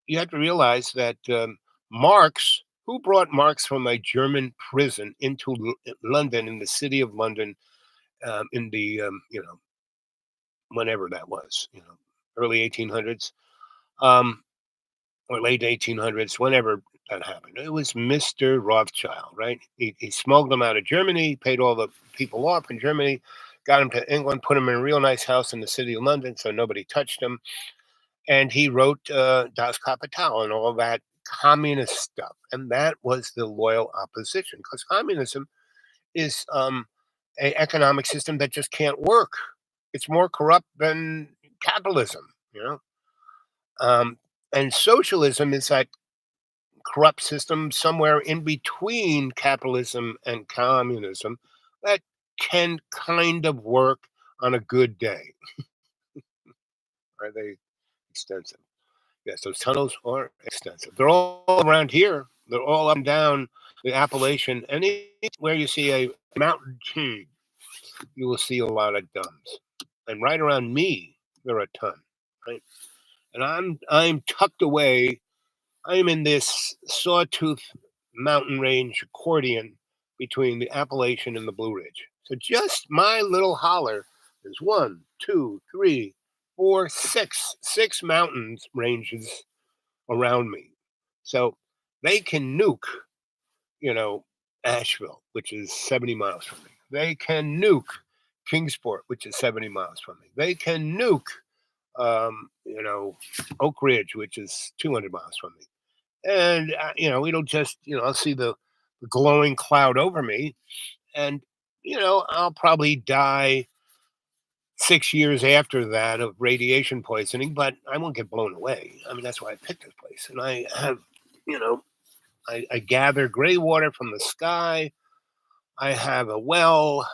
you have to realize that Marx, who brought Marx from a German prison into London, in the city of London, in the, whenever that was, early 1800s, or late 1800s, whenever that happened. It was Mr. Rothschild, right? He smuggled them out of Germany, paid all the people off in Germany, got them to England, put them in a real nice house in the city of London so nobody touched them. And he wrote Das Kapital and all that communist stuff. And that was the loyal opposition because communism is an economic system that just can't work. It's more corrupt than capitalism. Um, and socialism is that corrupt system somewhere in between capitalism and communism that can kind of work on a good day. Are they extensive? Yes, those tunnels are extensive. They're all around here. They're all up and down the Appalachian. Anywhere you see a mountain chain, you will see a lot of dumbs. And right around me, there are a ton, right? and I'm tucked away. I'm in this sawtooth mountain range accordion between the Appalachian and the Blue Ridge. So just my little holler is one, two, three, four, six mountains ranges around me. So they can nuke, you know, Asheville, which is 70 miles from me. They can nuke Kingsport, which is 70 miles from me. They can nuke, you know, Oak Ridge, which is 200 miles from me. And, it'll just, I'll see the glowing cloud over me. And, I'll probably die 6 years after that of radiation poisoning, but I won't get blown away. I mean, that's why I picked this place. And I have, you know, I gather gray water from the sky. I have a well,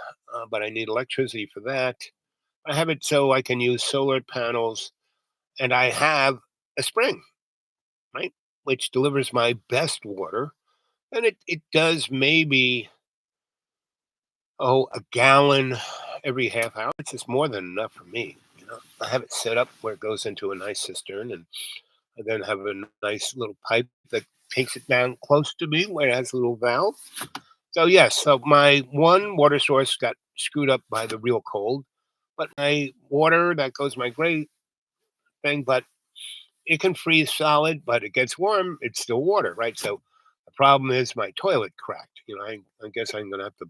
but I need electricity for that. I have it so I can use solar panels, and I have a spring, right, which delivers my best water, and it does maybe a gallon every half hour. It's just more than enough for me. I have it set up where it goes into a nice cistern, and I then have a nice little pipe that takes it down close to me where it has a little valve. So yes, so my one water source got screwed up by the real cold, but my water that goes my great thing, but it can freeze solid, but it gets warm, it's still water, right? So the problem is my toilet cracked. I guess I'm gonna have to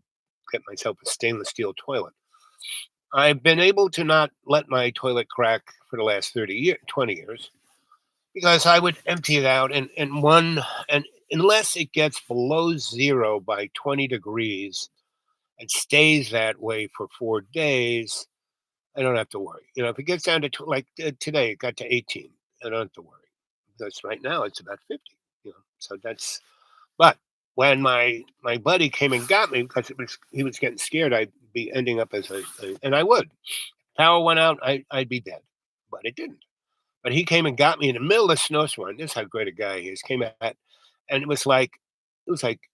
get myself a stainless steel toilet. I've been able to not let my toilet crack for the last 30 years, 20 years, because I would empty it out and unless it gets below zero by 20 degrees and stays that way for 4 days, I don't have to worry. If it gets down to like today, it got to 18. I don't have to worry because right now it's about 50. So that's. But when my buddy came and got me because he was getting scared, I'd be ending up as and I would. Power went out, I'd be dead, but it didn't. But he came and got me in the middle of the snowstorm. This is how great a guy he is. Came out, and it was like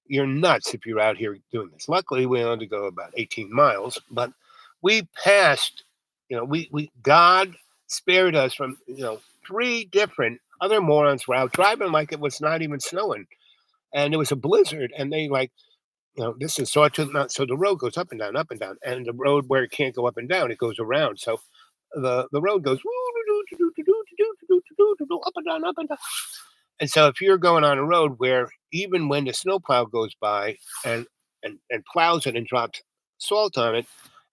you're nuts if you're out here doing this. Luckily, we only had to go about 18 miles, but we passed. We God spared us from three different other morons were out driving like it was not even snowing, and it was a blizzard, and they like. This is Sawtooth Mountain, so the road goes up and down, and the road where it can't go up and down, it goes around. So the road goes up and down, up and down. And so if you're going on a road where even when the snowplow goes by and plows it and drops salt on it,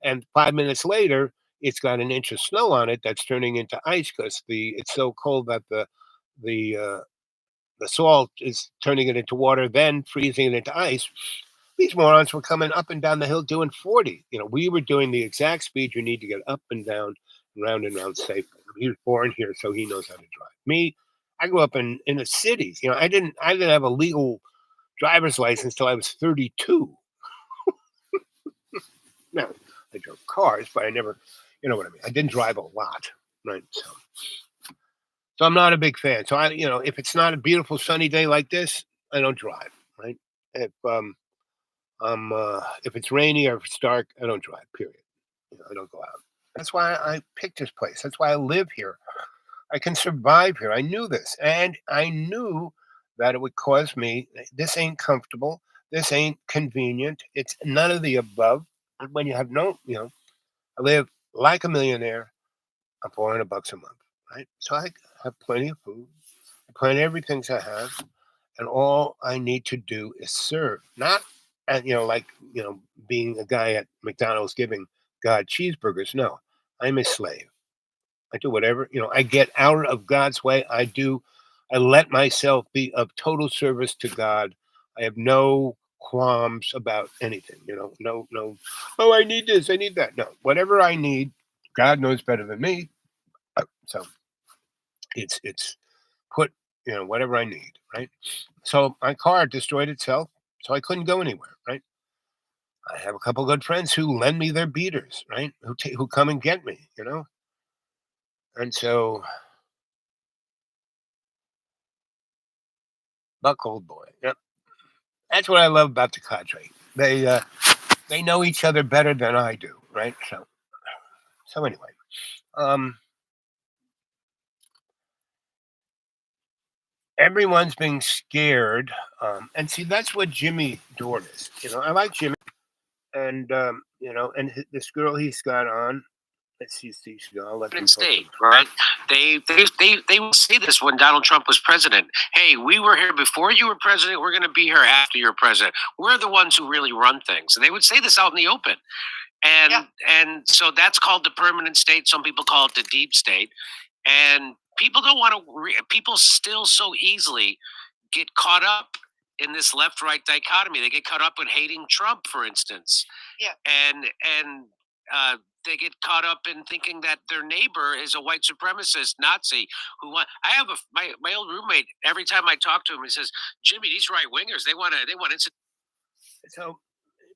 and 5 minutes later it's got an inch of snow on it that's turning into ice because it's so cold that the the salt is turning it into water, then freezing it into ice. These morons were coming up and down the hill doing 40. We were doing the exact speed you need to get up and down, round and round safely. He was born here, so he knows how to drive. Me, I grew up in the cities. I didn't have a legal driver's license till I was 32. Now, I drove cars, but I never, you know what I mean. I didn't drive a lot, right? So I'm not a big fan. So if it's not a beautiful sunny day like this, I don't drive, right? If it's rainy or if it's dark, I don't drive. Period. I don't go out. That's why I picked this place. That's why I live here. I can survive here. I knew this, and I knew that it would cause me. This ain't comfortable. This ain't convenient. It's none of the above. And when you have I live like a millionaire. I'm $400 a month, right? So I have plenty of food, plenty of everything I have, and all I need to do is serve. Not, and like being a guy at McDonald's giving God cheeseburgers. No, I'm a slave. I do whatever I get out of God's way. I do. I let myself be of total service to God. I have no qualms about anything. No. Oh, I need this. I need that. No, whatever I need, God knows better than me. So it's put whatever I need, right? So my car destroyed itself, so I couldn't go anywhere, right? I have a couple good friends who lend me their beaters, right? Who come and get me, and so Buck Old Boy, yep, that's what I love about the cadre. They know each other better than I do, right? So anyway, um, everyone's being scared. And see, that's what Jimmy Dore is. I like Jimmy, and and this girl he's got on. Let's see. I'll let him state, right? They would say this when Donald Trump was president. Hey, we were here before you were president. We're going to be here after you're president. We're the ones who really run things, and they would say this out in the open. And so that's called the permanent state. Some people call it the deep state. And people don't want to. People still so easily get caught up in this left-right dichotomy. They get caught up in hating Trump, for instance. Yeah. And they get caught up in thinking that their neighbor is a white supremacist Nazi who want. I have my old roommate. Every time I talk to him, he says, "Jimmy, these right wingers, they want instant." So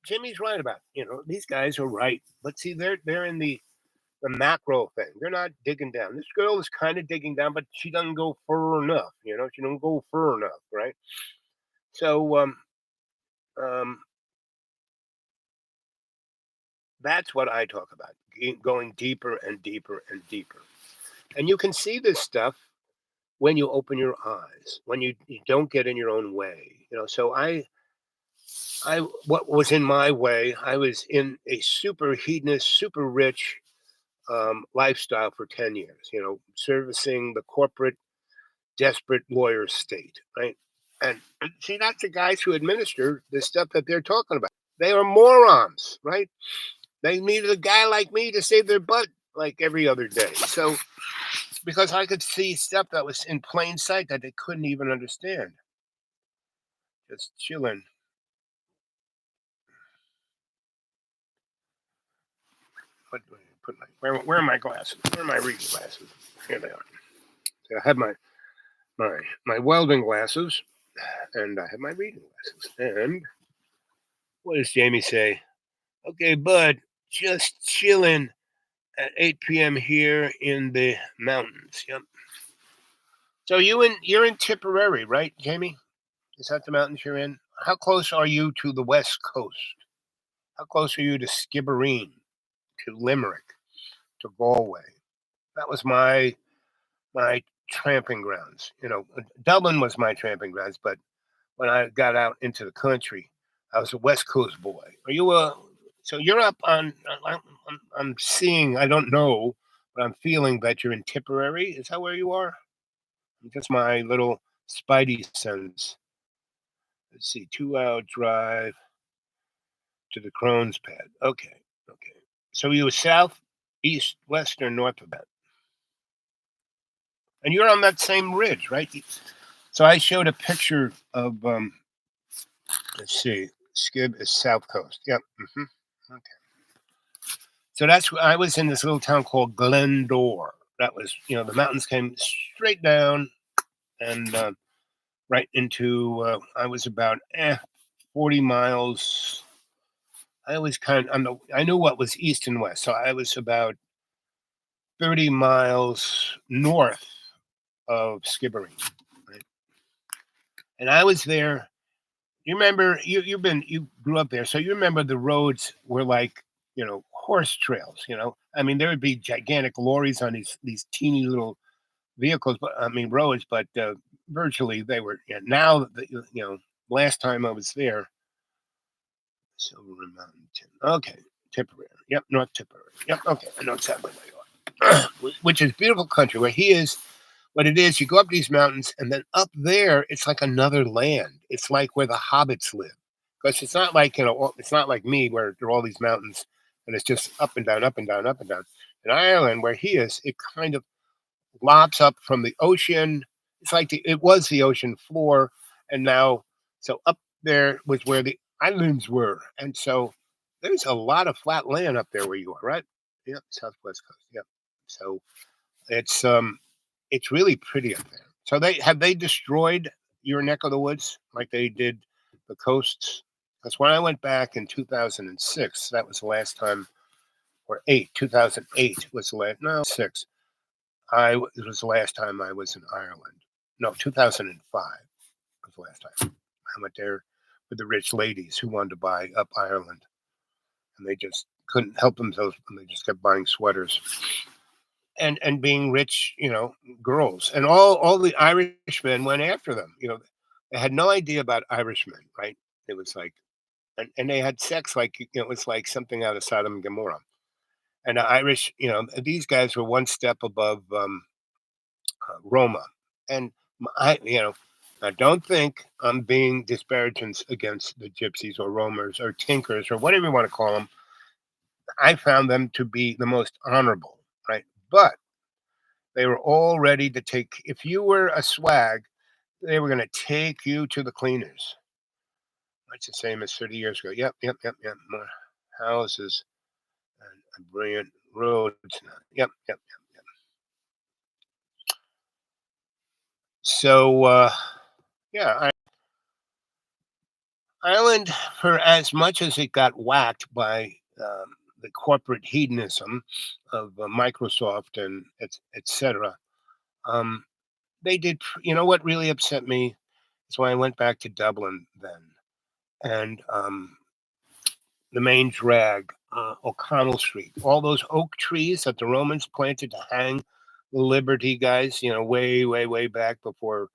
Jimmy's right about these guys are right, but see they're in the macro thing. They're not digging down. This girl is kind of digging down, but she doesn't go far enough. She don't go far enough, right? So um, that's what I talk about: going deeper and deeper and deeper. And you can see this stuff when you open your eyes, when you don't get in your own way. So what was in my way? I was in a super hedonist, super rich lifestyle for 10 years, servicing the corporate, desperate lawyer state, right? And see, that's the guys who administer the stuff that they're talking about. They are morons, right? They needed a guy like me to save their butt like every other day. So, because I could see stuff that was in plain sight that they couldn't even understand. Just chilling. Where are my glasses? Where are my reading glasses? Here they are. So I have my welding glasses, and I have my reading glasses. And what does Jamie say? Okay, bud, just chilling at 8 p.m. here in the mountains. Yep. So you're in Tipperary, right, Jamie? Is that the mountains you're in? How close are you to the west coast? How close are you to Skibbereen, to Limerick, to Galway? That was my tramping grounds. Dublin was my tramping grounds, but when I got out into the country, I was a West Coast boy. Are you so you're up on? I'm seeing. I don't know, but I'm feeling that you're in Tipperary. Is that where you are? Just my little spidey sense. Let's see, 2-hour drive to the Crohn's Pad. Okay. So you were south, east, west, or north of that? And you're on that same ridge, right? So I showed a picture of let's see, Skib is south coast. Yep. Okay. So I was in this little town called Glendore. That was, the mountains came straight down and right into. I was about 40 miles. I was I knew what was east and west, so I was about 30 miles north of Skibbereen, right? And I was there. You remember you grew up there, so you remember the roads were like horse trails. I mean there would be gigantic lorries on these teeny little vehicles, but I mean roads, but virtually they were. Now last time I was there, Silver Mountain. Okay, Tipperary. Yep, North Tipperary. Yep. Okay, I know exactly where you are. Which is beautiful country. Where he is, what it is, you go up these mountains, and then up there, it's like another land. It's like where the hobbits live. Because it's not like, it's not like me where there are all these mountains and it's just up and down, up and down, up and down. In Ireland, where he is, it kind of lobs up from the ocean. It's like it was the ocean floor, and now, so up there was where the islands were. And so there's a lot of flat land up there where you are, right? Yep, southwest coast. Yep. So it's really pretty up there. So they destroyed your neck of the woods like they did the coasts? Because when I went back in 2006, that was the last time, or 2008 was the last, no, 6. It was the last time I was in Ireland. No, 2005 was the last time. I went there with the rich ladies who wanted to buy up Ireland. And they just couldn't help themselves, and they just kept buying sweaters. and being rich, girls, and all the Irishmen went after them. They had no idea about Irishmen, right? It was like, and they had sex like it was like something out of Sodom and Gomorrah. And the Irish, these guys were one step above Roma, and I don't think I'm being disparaging against the gypsies or roamers or tinkers or whatever you want to call them. I found them to be the most honorable, right? But they were all ready to take. If you were a swag, they were going to take you to the cleaners. That's the same as 30 years ago. Yep, yep, yep, yep. More houses and brilliant roads. Yep, yep, yep, yep. So, yeah, Ireland, for as much as it got whacked by the corporate hedonism of Microsoft and etc., um, they did. You know what really upset me is when I went back to Dublin then, and the main drag, O'Connell Street, all those oak trees that the Romans planted to hang the Liberty guys, way, way, way back before,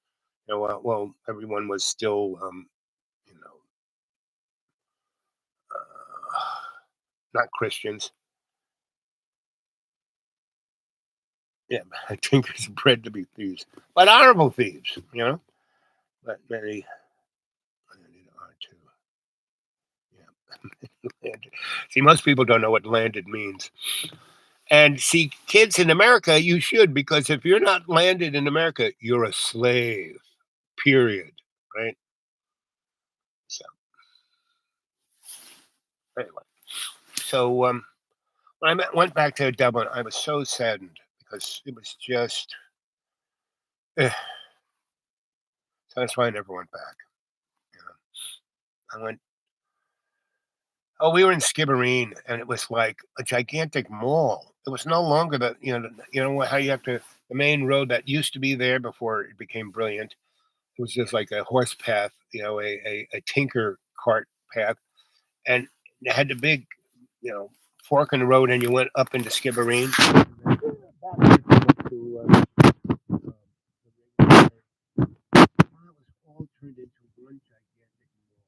everyone was still, you know, not Christians. Yeah, I think it's bred to be thieves, but honorable thieves, But many are too. Yeah. See, most people don't know what landed means. And see, kids in America, you should, because if you're not landed in America, you're a slave, period. Right? So, anyway. So, when went back to Dublin, I was so saddened because it was just, so that's why I never went back. I went, oh, we were in Skibbereen, and it was like a gigantic mall. It was no longer how you have to, the main road that used to be there before it became brilliant. It was just like a horse path, a tinker cart path, and it had the big, fork in the road, and you went up into Skibbereen. It was all turned into one gigantic mall.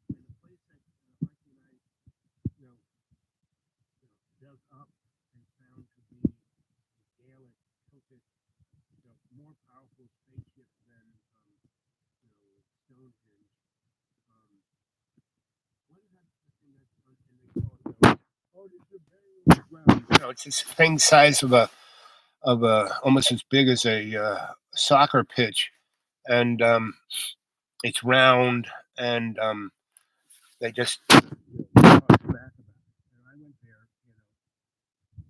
And the place that Archie and I, dug up and found to be the Gaelic Celtic, more powerful spaceship than Stonehenge. What is that thing that's on? And they call it, oh, this is a burial ground. It's this thing size of almost as big as a soccer pitch, and it's round, and they just talk back about it.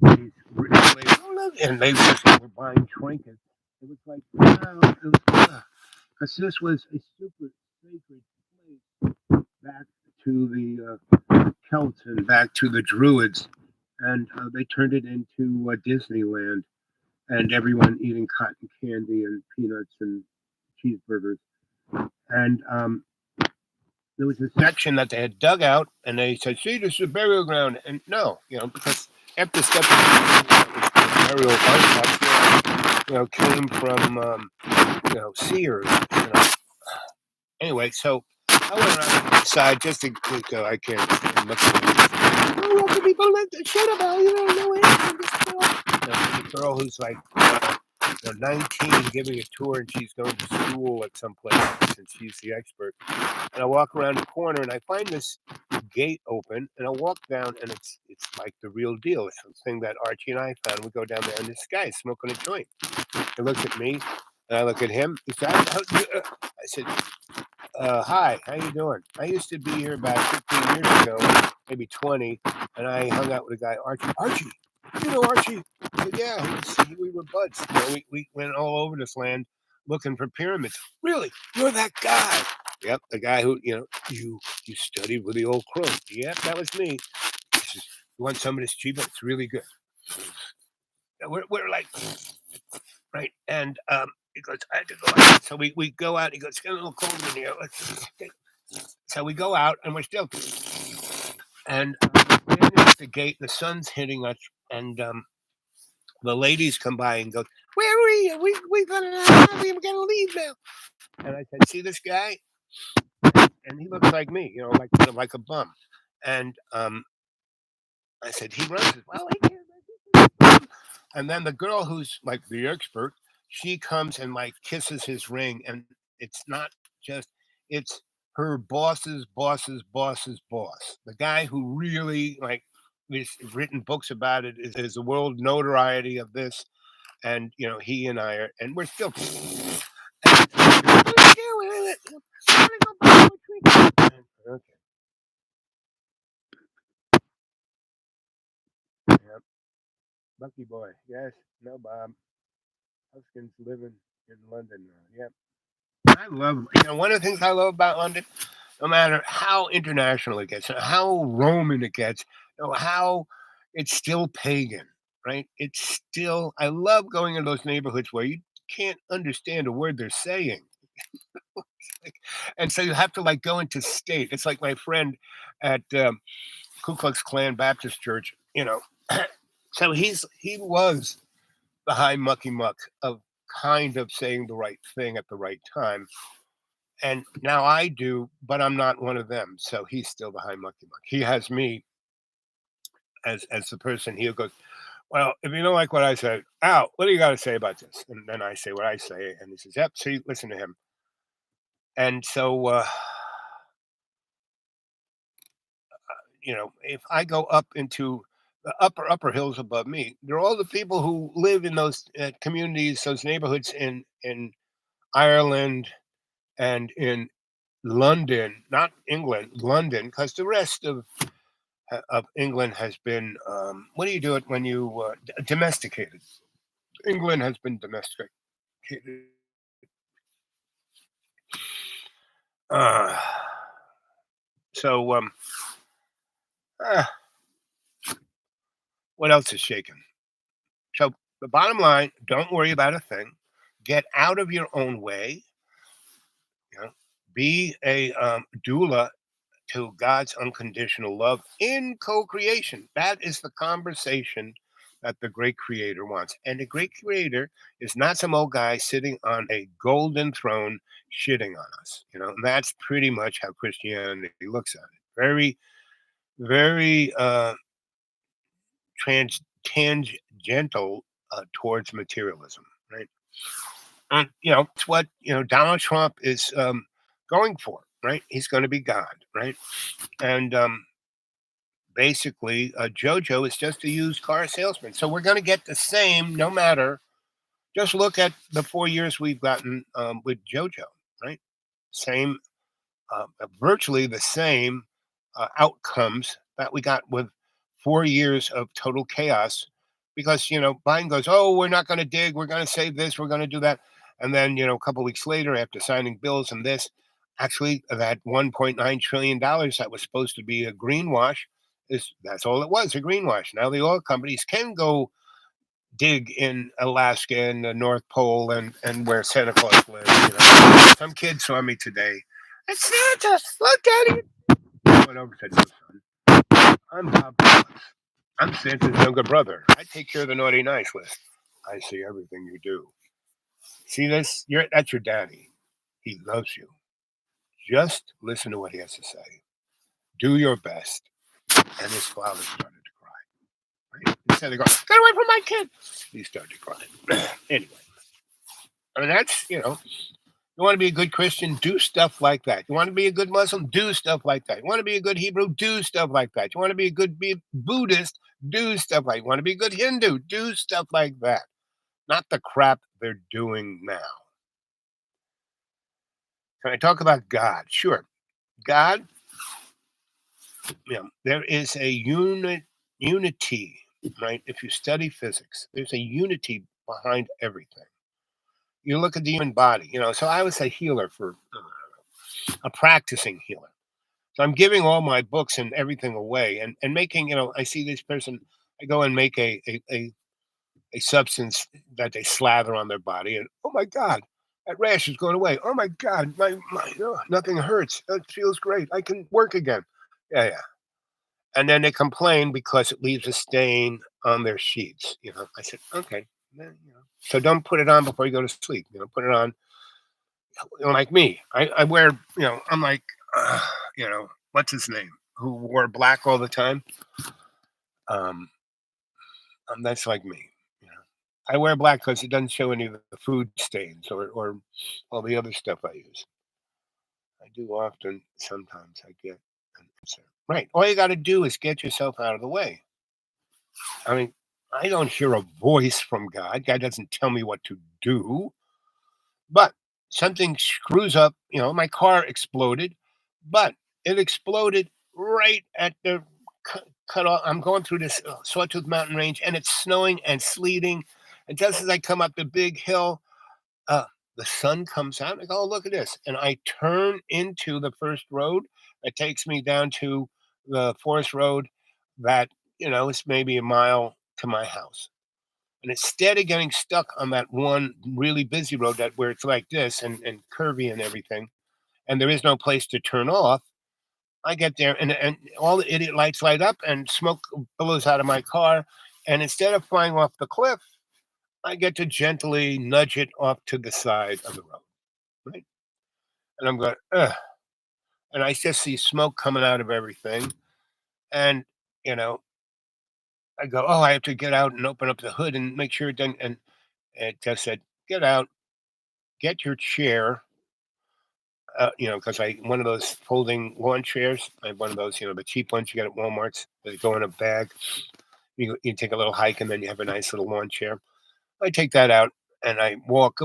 And I went there, and they just were buying trinkets. It was like, wow, because this was a super sacred place back to the Celts and back to the Druids, and they turned it into Disneyland, and everyone eating cotton candy and peanuts and cheeseburgers. And there was a section that they had dug out, and they said, "See, this is a burial ground." And no, because after stepping burial artifacts, came from Sears. Anyway, so I went around the side just to go. I can't look at it. Oh, lots of people like to shut up. You don't know anything. This girl who's like 19, giving a tour, and she's going to school at some place, and she's the expert. And I walk around the corner, and I find this gate open, and I walk down, and it's like the real deal. It's something that Archie and I found. We go down there, and this guy is smoking a joint. He looks at me, and I look at him. He said, I said, hi, how you doing? I used to be here about 15 years ago, maybe 20, and I hung out with a guy, Archie. Archie, you know Archie? I said, yeah, we were buds. We went all over this land looking for pyramids. Really? You're that guy? Yep, the guy who, you studied with the old crow. Yep, that was me. He says, you want some of this cheap? It's really good. We're like, right, and he goes, I had to go out. So we go out. He goes, it's getting a little cold in here. So we go out, and we're still, and we're in this at the gate. The sun's hitting us, and the ladies come by and go, "Where are you? We're gonna leave now." And I said, "See this guy?" And he looks like me, like kind of like a bum. And I said, "He runs it." Well, he can't. And then the girl who's like the expert, she comes and like kisses his ring, and it's not just it's her boss's boss's boss's boss. The guy who really like has written books about it is the world notoriety of this, and he and I are, and we're still. Okay. Yep. Lucky boy. Yes. No, Bob. Huskin's living in London now. Yep. I love. One of the things I love about London, no matter how international it gets, how Roman it gets, how it's still pagan, right? It's still. I love going in those neighborhoods where you can't understand a word they're saying. And so you have to like go into state. It's like my friend at Ku Klux Klan Baptist Church. So he was the high mucky muck of kind of saying the right thing at the right time. And now I do, but I'm not one of them. So he's still the high mucky muck. He has me as the person. He goes, "Well, if you don't like what I said, Al, what do you got to say about this?" And then I say what I say, and he says, "Yep, see, listen to him." And so if I go up into the upper hills above me, there are all the people who live in those communities, those neighborhoods in Ireland and in London, not England, London, because the rest of England has been what do you do it when you domesticated? England has been domesticated. Uh, so uh, what else is shaking? So the bottom line: don't worry about a thing. Get out of your own way. You know, be a doula to God's unconditional love in co-creation. That is the conversation that the great creator wants. And the great creator is not some old guy sitting on a golden throne shitting on us. And that's pretty much how Christianity looks at it. Very, very tangential towards materialism, right? And it's what Donald Trump is going for, right? He's going to be God, right? And basically, JoJo is just a used car salesman. So we're going to get the same, no matter. Just look at the 4 years we've gotten with JoJo, right? Same, virtually the same outcomes that we got with 4 years of total chaos. Because Biden goes, "Oh, we're not going to dig. We're going to save this. We're going to do that," and then a couple of weeks later, after signing bills and this, actually that $1.9 trillion that was supposed to be a greenwash that's all it was, a greenwash. Now the oil companies can go dig in Alaska and the North Pole and where Santa Claus lives. Some kid saw me today. It's Santa. Look, Daddy. I went over to no, son. I'm Bob Thomas. I'm Santa's younger brother. I take care of the naughty nice list. I see everything you do. See this? That's your daddy. He loves you. Just listen to what he has to say. Do your best. And his father started to cry. Right? Instead of going, "Get away from my kid," he started crying. Anyway, I mean, that's, you want to be a good Christian, do stuff like that. You want to be a good Muslim, do stuff like that. You want to be a good Hebrew, do stuff like that. You want to be a good Buddhist, do stuff like that. You want to be a good Hindu, do stuff like that. Not the crap they're doing now. Can I talk about God? Sure. God, there is a unity, right? If you study physics, there's a unity behind everything. You look at the human body, so I was a healer for a practicing healer. So I'm giving all my books and everything away and making, I see this person, I go and make a substance that they slather on their body, and oh my God, that rash is going away. Oh my God, my nothing hurts. It feels great. I can work again. Yeah, yeah. And then they complain because it leaves a stain on their sheets. I said, okay, so don't put it on before you go to sleep. Put it on. Like me, I wear. I'm like, uh, what's his name? Who wore black all the time? Um, that's like me. You know, I wear black because it doesn't show any of the food stains or all the other stuff I use. I do often. Sometimes I get an answer. Right. All you got to do is get yourself out of the way. I mean, I don't hear a voice from God. God doesn't tell me what to do, but something screws up. My car exploded, but it exploded right at the cut off. I'm going through this Sawtooth Mountain Range, and it's snowing and sleeting. And just as I come up the big hill, uh, the sun comes out. I go, oh, look at this. And I turn into the first road that takes me down to the forest road that, is maybe a mile to my house. And instead of getting stuck on that one really busy road that where it's like this and curvy and everything, and there is no place to turn off, I get there and all the idiot lights light up and smoke billows out of my car. And instead of flying off the cliff, I get to gently nudge it off to the side of the road. Right. And I'm going, ugh. And I just see smoke coming out of everything. And, you know, I go, oh, I have to get out and open up the hood and make sure it doesn't. And it just said, get out, get your chair. Because I one of those folding lawn chairs. I have one of those, the cheap ones you get at Walmart's. They go in a bag. You take a little hike and then you have a nice little lawn chair. I take that out and I walk,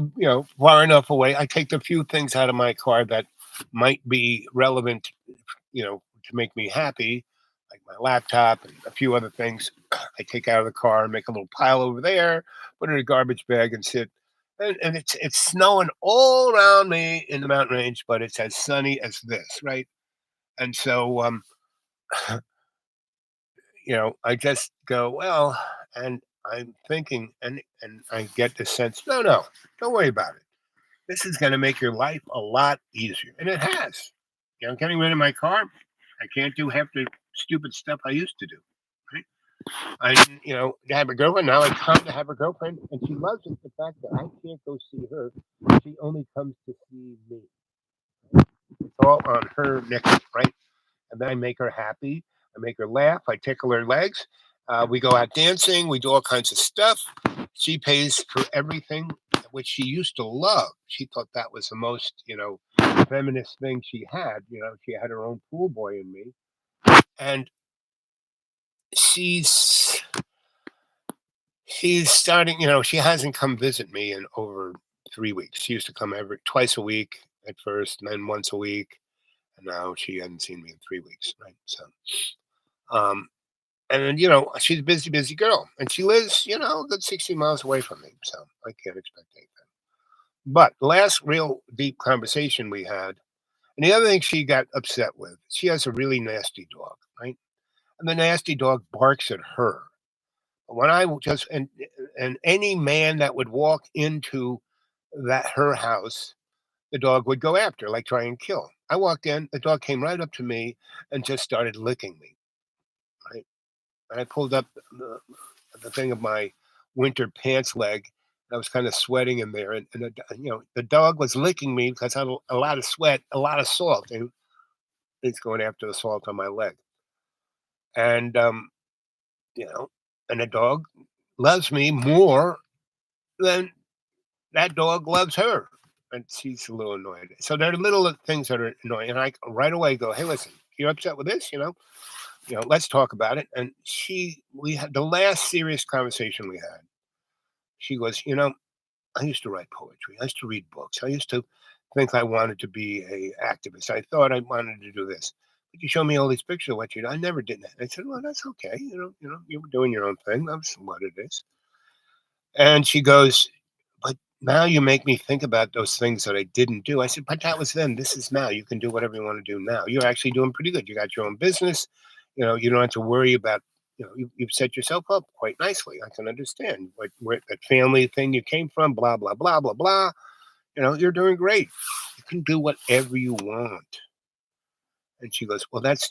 far enough away. I take the few things out of my car that might be relevant, to make me happy, like my laptop and a few other things. I take out of the car and make a little pile over there, put it in a garbage bag and sit. And it's snowing all around me in the mountain range, but it's as sunny as this, right? And so, I just go, well, and I'm thinking, and I get the sense, no, don't worry about it. This is going to make your life a lot easier, and it has. Getting rid of my car, I can't do half the stupid stuff I used to do. Right? Have a girlfriend now. I come to have a girlfriend, and she loves it. The fact that I can't go see her, she only comes to see me. It's all on her neck, right? And then I make her happy. I make her laugh. I tickle her legs. We go out dancing. We do all kinds of stuff. She pays for everything, which she used to love. She thought that was the most, feminist thing she had. She had her own pool boy in me. And she's starting, she hasn't come visit me in over 3 weeks. She used to come twice a week at first, and then once a week. And now she hadn't seen me in 3 weeks. Right. So, um, and then, she's a busy, busy girl, and she lives, a good 60 miles away from me. So I can't expect anything. But the last real deep conversation we had, and the other thing she got upset with, she has a really nasty dog, right? And the nasty dog barks at her. When I just and any man that would walk into that her house, the dog would go after, like try and kill. I walked in, the dog came right up to me and just started licking me. Right, and I pulled up the thing of my winter pants leg. I was kind of sweating in there, and the dog was licking me because I had a lot of sweat, a lot of salt, and it's going after the salt on my leg. And you know, and the dog loves me more than that dog loves her, and she's a little annoyed. So there are little things that are annoying, and I right away go, "Hey, listen, you're upset with this, let's talk about it." And we had the last serious conversation we had. She goes, I used to write poetry. I used to read books. I used to think I wanted to be a activist. I thought I wanted to do this. But you show me all these pictures of what you do. I never did that. I said, well, that's okay. You were doing your own thing. That's what it is. And she goes, but now you make me think about those things that I didn't do. I said, but that was then. This is now. You can do whatever you want to do now. You're actually doing pretty good. You got your own business. You don't have to worry about, you've set yourself up quite nicely. I can understand where that family thing you came from, blah, blah, blah, blah, blah. You're doing great. You can do whatever you want. And she goes, "Well, that's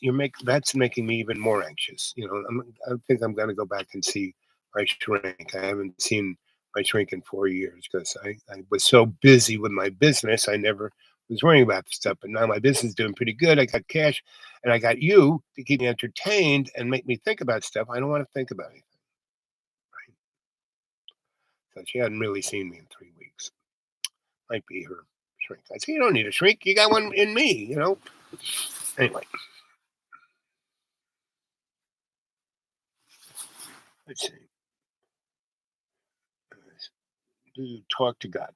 making me even more anxious. I think I'm going to go back and see my shrink. I haven't seen my shrink in 4 years because I was so busy with my business. I never was worrying about the stuff. But now my business is doing pretty good. I got cash, and I got you to keep me entertained and make me think about stuff. I don't want to think about anything." Right? So she hadn't really seen me in 3 weeks. Might be her shrink. I said, "You don't need a shrink. You got one in me. Anyway, let's see. Do you talk to God?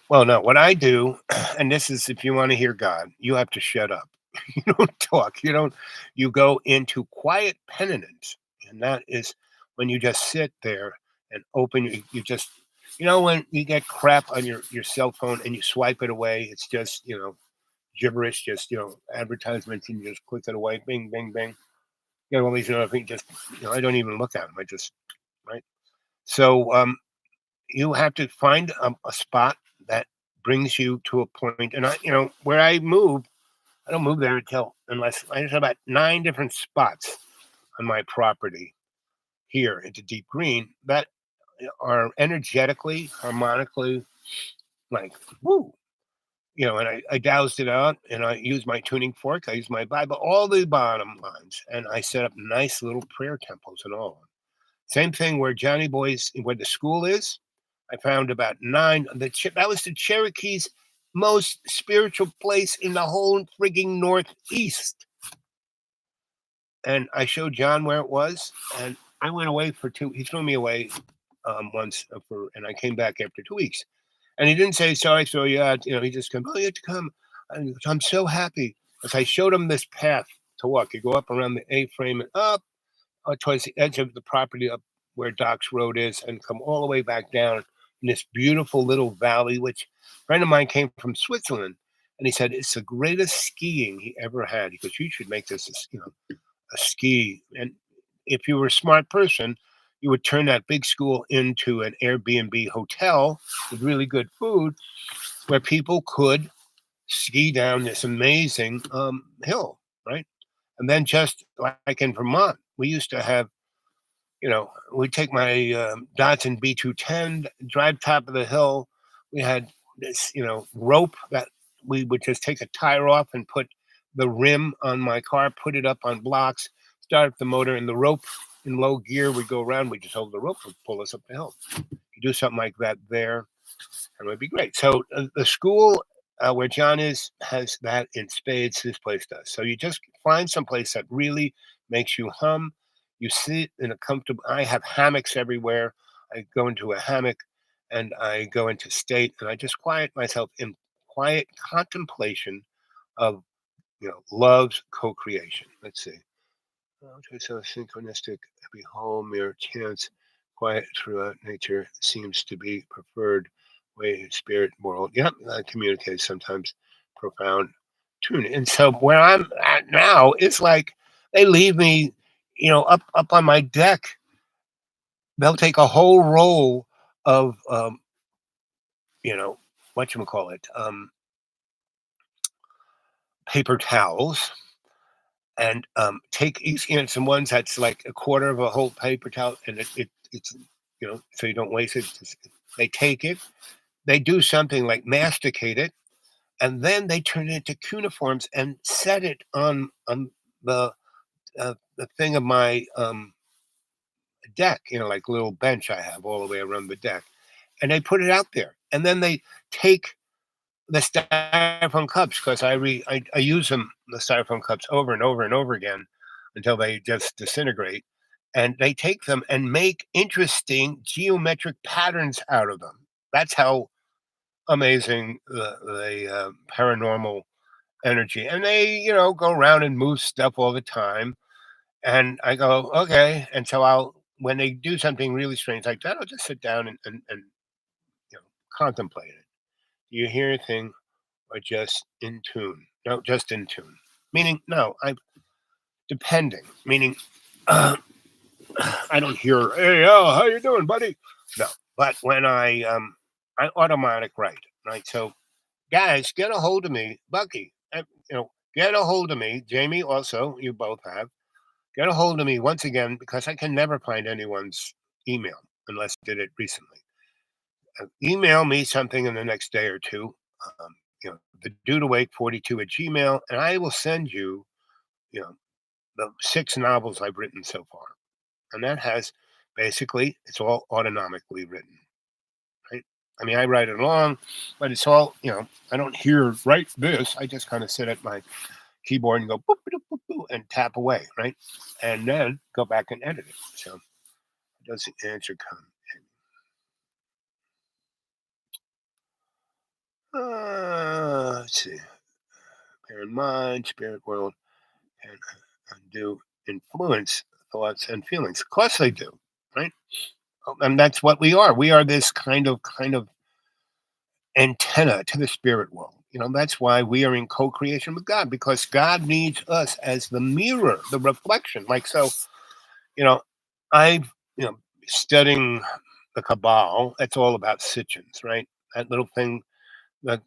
Well, no, what I do, and this is if you want to hear God, you have to shut up. You don't talk. You go into quiet penitence. And that is when you just sit there and open, you just, when you get crap on your cell phone and you swipe it away, it's just, gibberish, just, advertisements, and you just click it away, bing, bing, bing. All these, things just, I don't even look at them. I just, right. So, you have to find a spot that brings you to a point. And where I move, I don't move there unless I have about 9 different spots on my property here into deep green that are energetically, harmonically like, woo. And I doused it out and I use my tuning fork. I use my Bible, all the bottom lines, and I set up nice little prayer temples and all. Same thing where Johnny Boy's, where the school is. I found about 9. That was the Cherokees' most spiritual place in the whole frigging Northeast. And I showed John where it was, and I went away for 2. He threw me away once and I came back after 2 weeks. And he didn't say sorry, throw you out. He just come. Oh, you have to come. I'm so happy as I showed him this path to walk. You go up around the A-frame and up towards the edge of the property, up where Doc's Road is, and come all the way back down in this beautiful little valley. Which a friend of mine came from Switzerland, and he said it's the greatest skiing he ever had. He goes, "You should make this, a ski." And if you were a smart person, you would turn that big school into an Airbnb hotel with really good food where people could ski down this amazing hill, right? And then just like in Vermont, we used to have, we'd take my Datsun B210, drive top of the hill. We had this, rope that we would just take a tire off and put the rim on my car, put it up on blocks, start up the motor, and the rope in low gear would go around. We just hold the rope and pull us up the hill. You do something like that there, and it would be great. So the school where John is has that in spades. This place does. So you just find some place that really makes you hum. You sit in a comfortable. I have hammocks everywhere. I go into a hammock, and I go into state, and I just quiet myself in quiet contemplation of love's co-creation. Let's see. Okay, so synchronistic, home, mere chance, quiet throughout nature seems to be preferred way spirit world. Yep, that communicates sometimes profound tune. And so where I'm at now, it's like they leave me, up on my deck. They'll take a whole roll of what you call it, paper towels, and take some ones that's like a quarter of a whole paper towel, and it's so you don't waste it. They take it, they do something like masticate it, and then they turn it into cuneiforms and set it on the thing of my deck, like a little bench I have all the way around the deck, and they put it out there, and then they take the styrofoam cups because I use the styrofoam cups over and over and over again until they just disintegrate, and they take them and make interesting geometric patterns out of them. That's how amazing the paranormal energy, and they go around and move stuff all the time, and I go okay, and so I'll when they do something really strange like that, I'll just sit down and contemplate it. Do you hear anything? Or just in tune? No, just in tune. Meaning, no, I depending. Meaning, I don't hear, "Hey, how you doing, buddy?" No, but when I automatic write, right? So, guys, get a hold of me, Bucky. get a hold of me. Jamie, also, you both have. Get a hold of me once again because I can never find anyone's email unless I did it recently. Email me something in the next day or two. The dude awake 42 at Gmail, and I will send you, you know, the 6 novels I've written so far. And that has basically, it's all autonomically written, right? I mean, I write it along, but it's all, I don't hear write this. I just kind of sit at my keyboard and go boop, boop, boop, boop, and tap away, right? And then go back and edit it. So does the answer come? Let's see. Parent mind, spirit world, and do influence thoughts and feelings. Of course they do, right? And that's what we are. We are this kind of antenna to the spirit world. That's why we are in co-creation with God, because God needs us as the mirror, the reflection. Like so, you know, I've studying the Kabbalah. That's all about sitchins, right? That little thing, that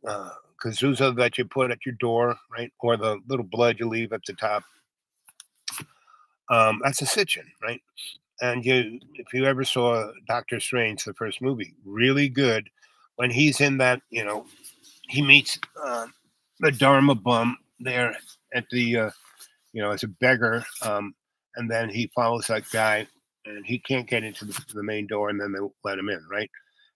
kazooza that you put at your door, right, or the little blood you leave at the top. That's a sitchin, right? And if you ever saw Doctor Strange, the first movie, really good. When he's in that, he meets the Dharma bum there at the, as a beggar, and then he follows that guy, and he can't get into the main door, and then they let him in, right?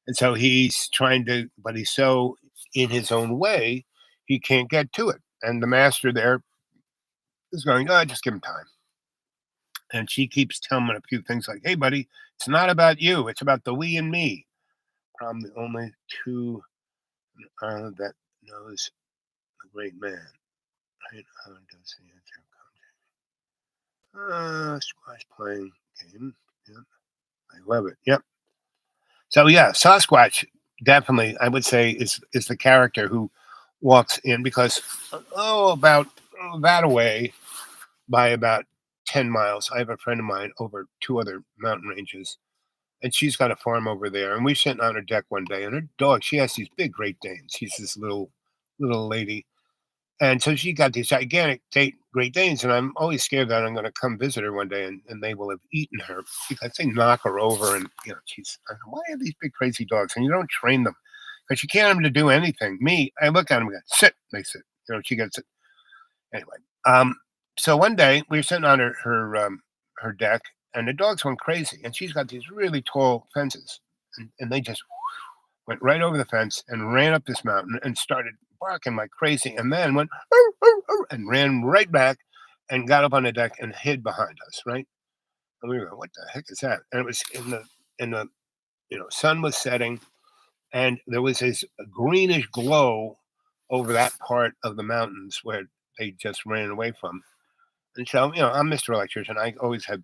And so he's trying to, but he's so in his own way, he can't get to it. And the master there is going, oh, just give him time. And she keeps telling him a few things like, hey, buddy, it's not about you. It's about the we and me. I'm the only two that knows a great man. Right? How does the answer come? Squash playing game. Yep. I love it. Yep. So yeah, Sasquatch definitely I would say is the character who walks in because about that away by about 10 miles. I have a friend of mine over 2 other mountain ranges, and she's got a farm over there. And we sitting on her deck one day, and her dog, she has these big Great Danes. She's this little lady, and so she got these gigantic Great Danes, and I'm always scared that I'm going to come visit her one day, and they will have eaten her because they knock her over, and she's why are these big crazy dogs? And you don't train them because you can't get them to do anything. Me, I look at them and go, sit. They sit. She gets it anyway. So one day we were sitting on her deck, and the dogs went crazy, and she's got these really tall fences, and they just went right over the fence and ran up this mountain and started barking like crazy, and then went "Arr, arr, arr," and ran right back and got up on the deck and hid behind us, right? And we were going, "What the heck is that?" And it was in the sun was setting, and there was this greenish glow over that part of the mountains where they just ran away from. And so, I'm Mr. Electrician. I always had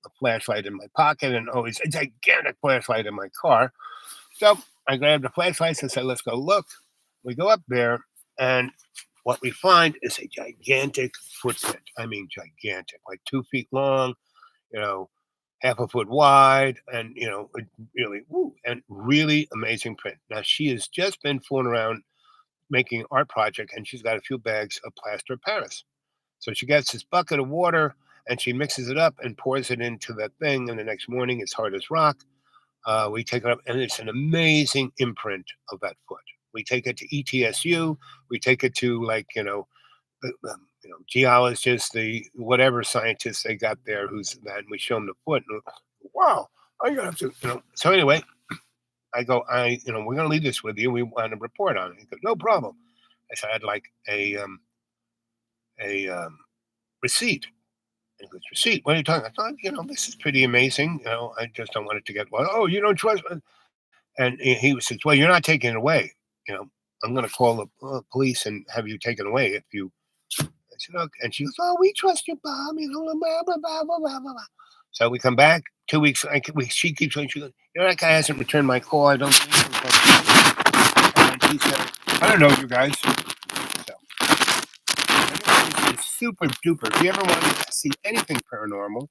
a flashlight in my pocket and always a gigantic flashlight in my car. So I grabbed the flashlight and said, let's go look. We go up there, and what we find is a gigantic footprint. I mean, gigantic, like 2 feet long, you know, half a foot wide, and, really amazing print. Now, she has just been fooling around making an art project, and she's got a few bags of plaster of Paris. So she gets this bucket of water and she mixes it up and pours it into that thing. And the next morning, it's hard as rock. We take it up, and it's an amazing imprint of that foot. We take it to ETSU. We take it to geologists, the whatever scientists they got there, who's that. And we show them the foot. And, wow, I got to. So anyway, I go, we're going to leave this with you. We want to report on it. He goes, no problem. I said, I'd like a receipt. And he goes, receipt? What are you talking about? I thought, this is pretty amazing. I just don't want it to get, well, oh, you don't trust me. And he says, well, you're not taking it away. I'm going to call the police and have you taken away if you. I said, okay. And she goes, oh, we trust you, Bob. Blah, blah, blah, blah, blah, blah. So we come back 2 weeks. She keeps saying, she goes, that guy hasn't returned my call. I don't believe him. And he said, I don't know you guys. So it's super duper. If you ever want to see anything paranormal,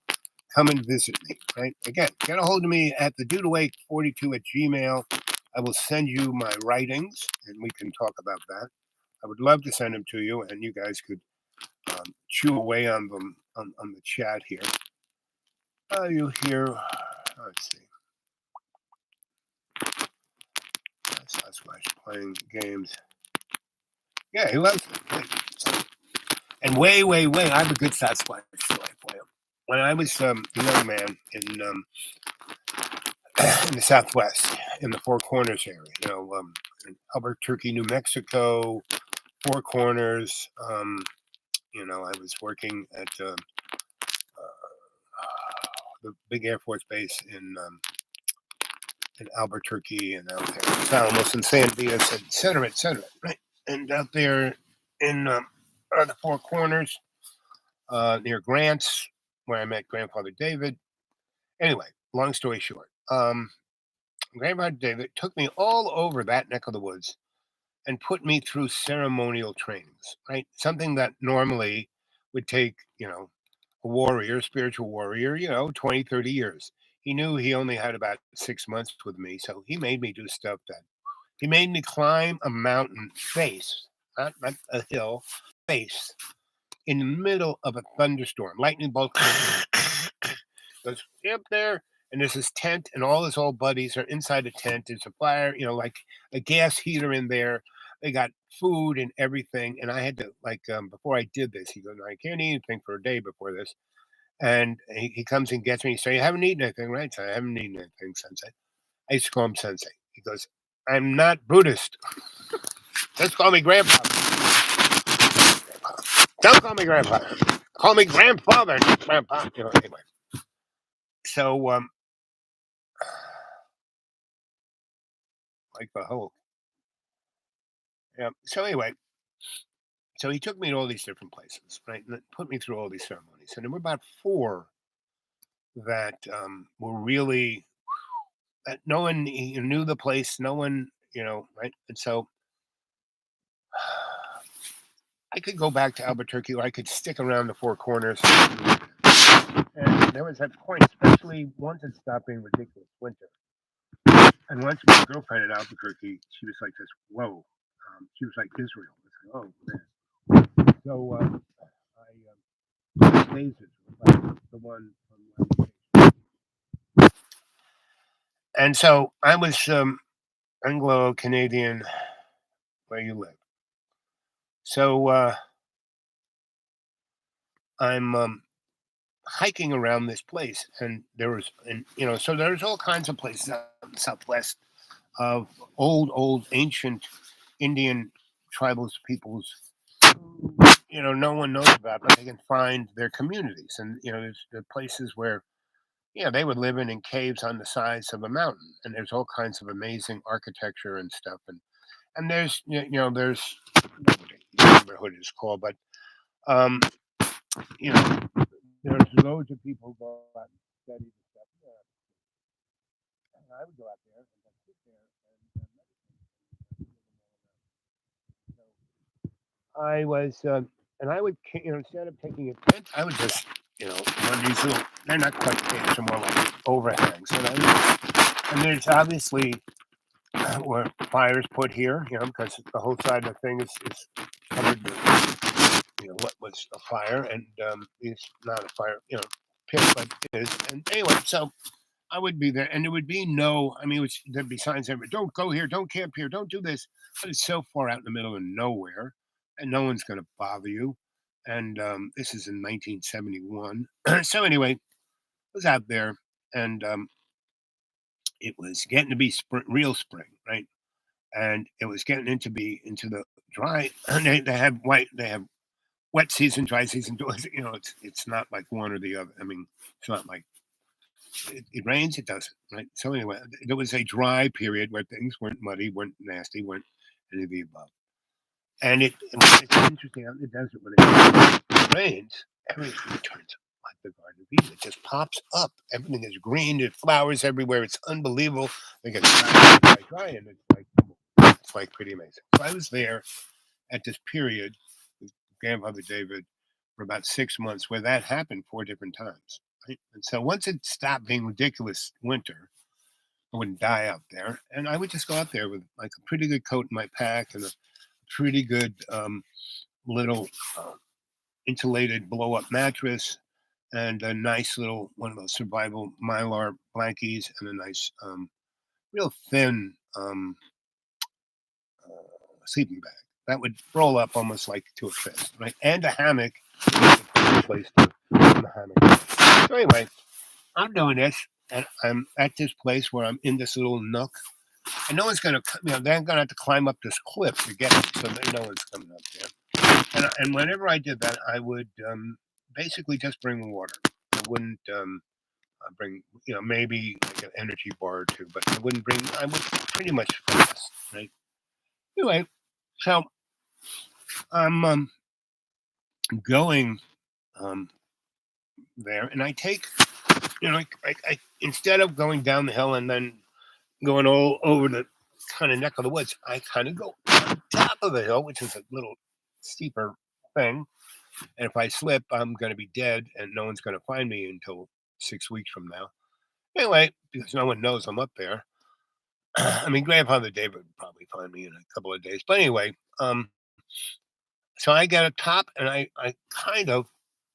come and visit me, right? Again, get a hold of me at the dudeawake42 at Gmail. I will send you my writings, and we can talk about that. I would love to send them to you, and you guys could chew away on them on the chat here. You hear, let's see, Sasquatch playing games. Yeah, he loves it. And way, I have a good Sasquatch story for you. When I was a young man in the Southwest, in the Four Corners area, in Albuquerque, New Mexico, Four Corners. I was working at the big Air Force base in Albuquerque and out there in Alamos and San Diego, et cetera, right? And out there in the Four Corners, near Grants, where I met Grandfather David. Anyway, long story short, Grandfather David took me all over that neck of the woods and put me through ceremonial trainings, right? Something that normally would take, a warrior, spiritual warrior, 20, 30 years. He knew he only had about 6 months with me, so he made me do stuff that he made me climb a mountain face, not a hill, face, in the middle of a thunderstorm. Lightning bolt goes up there, and there's this tent, and all his old buddies are inside the tent. There's a fire, like a gas heater in there. They got food and everything. And I had to, before I did this, he goes, I can't eat anything for a day before this. And he comes and gets me. He says, you haven't eaten anything, right? So I haven't eaten anything, Sensei. I used to call him Sensei. He goes, I'm not Buddhist. Just call me Grandpa. Don't call me Grandpa. Call me Grandfather, not Grandpa. Anyway. So, like the whole. Yeah. So anyway, so he took me to all these different places, right? And put me through all these ceremonies. And there were about 4 that were really, that no one knew the place, no one, right? And so I could go back to Albuquerque, or I could stick around the Four Corners. And there was that point, especially once it stopped being ridiculous winter. And once my girlfriend at Albuquerque, she was like this, whoa. She was like Israel. Like, oh, man. So I phases, like the one from and so I was Anglo-Canadian where you live. So I'm hiking around this place, and so there's all kinds of places out in the Southwest of old, ancient Indian tribal peoples who, no one knows about, but they can find their communities. And, there's the places where, they would live in caves on the sides of a mountain. And there's all kinds of amazing architecture and stuff. And there's, there's, I don't know what the neighborhood is called, but, you know, there's loads of people who go out and study the stuff. And I would go out there and I'd sit there and meditate. So I was, and I would, instead of taking a tent, I would just, one of these little, they're not quite tents, they're more like overhangs. And there's obviously where fires put here, because the whole side of the thing is covered with, what was a fire, and it's not a fire, pit, but it is. And anyway, so I would be there, and there would be there'd be signs everywhere. Don't go here, don't camp here, don't do this. But it's so far out in the middle of nowhere, and no one's going to bother you. And this is in 1971. So anyway, I was out there, and it was getting to be real spring, right? And it was getting into the dry. And they have wet season, dry season. It's not like one or the other. I mean, it's not like it rains, it doesn't, right? So anyway, there was a dry period where things weren't muddy, weren't nasty, weren't any of the above. And it's interesting out in the desert when it rains, everything turns like the Garden of Eden. It just pops up. Everything is green. There's flowers everywhere. It's unbelievable. They get dry, and it's like pretty amazing. So I was there at this period with Grandfather David for about 6 months where that happened 4 different times. Right? And so once it stopped being ridiculous winter, I wouldn't die out there. And I would just go out there with like a pretty good coat in my pack and a pretty good little insulated blow up mattress and a nice little one of those survival mylar blankies and a nice real thin sleeping bag that would roll up almost like to a fist, right? And a hammock, a place to in the hammock. So anyway, I'm doing this, and I'm at this place where I'm in this little nook, and no one's gonna, they're gonna have to climb up this cliff to get it, so that no one's coming up there. And whenever I did that, I would basically just bring water. I wouldn't bring, maybe like an energy bar or two, but I wouldn't bring. I would pretty much fast, right? Anyway, so I'm going um, there, and I take, I instead of going down the hill and then going all over the kind of neck of the woods, I kind of go on top of the hill, which is a little steeper thing. And if I slip, I'm going to be dead, and no one's going to find me until 6 weeks from now. Anyway, because no one knows I'm up there. I mean, Grandfather David would probably find me in a couple of days. But anyway, so I get a top, and I kind of,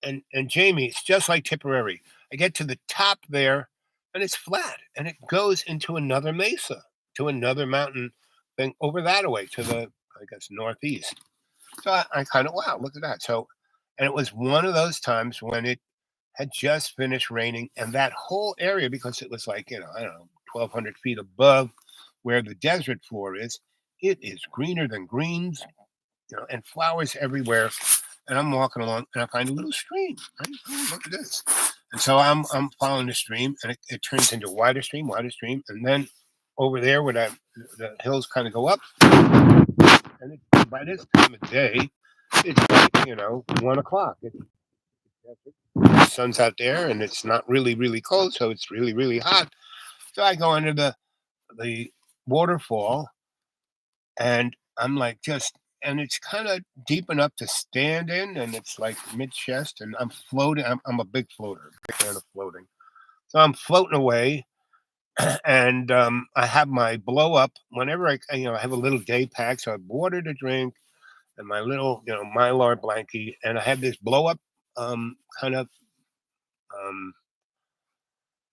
and Jamie, it's just like Tipperary. I get to the top there, and it's flat, and it goes into another mesa, to another mountain thing over that way to the, I guess, northeast. So I kind of, wow, look at that. So, and it was one of those times when it had just finished raining, and that whole area, because it was like, I don't know, 1,200 feet above where the desert floor is, it is greener than greens, and flowers everywhere. And I'm walking along, and I find a little stream. Right? Oh, look at this. And so I'm following the stream, and it turns into wider stream, and then over there where the hills kind of go up, and by this time of day, it's like 1 o'clock. The sun's out there, and it's not really really cold, so it's really really hot. So I go under the waterfall, and I'm like and it's kind of deep enough to stand in, and it's like mid chest, and I'm floating. I'm a big floater, big fan of floating. So I'm floating away, and I have my blow up whenever I have a little day pack, so I have water to drink and my little mylar blankie, and I have this blow up kind of um,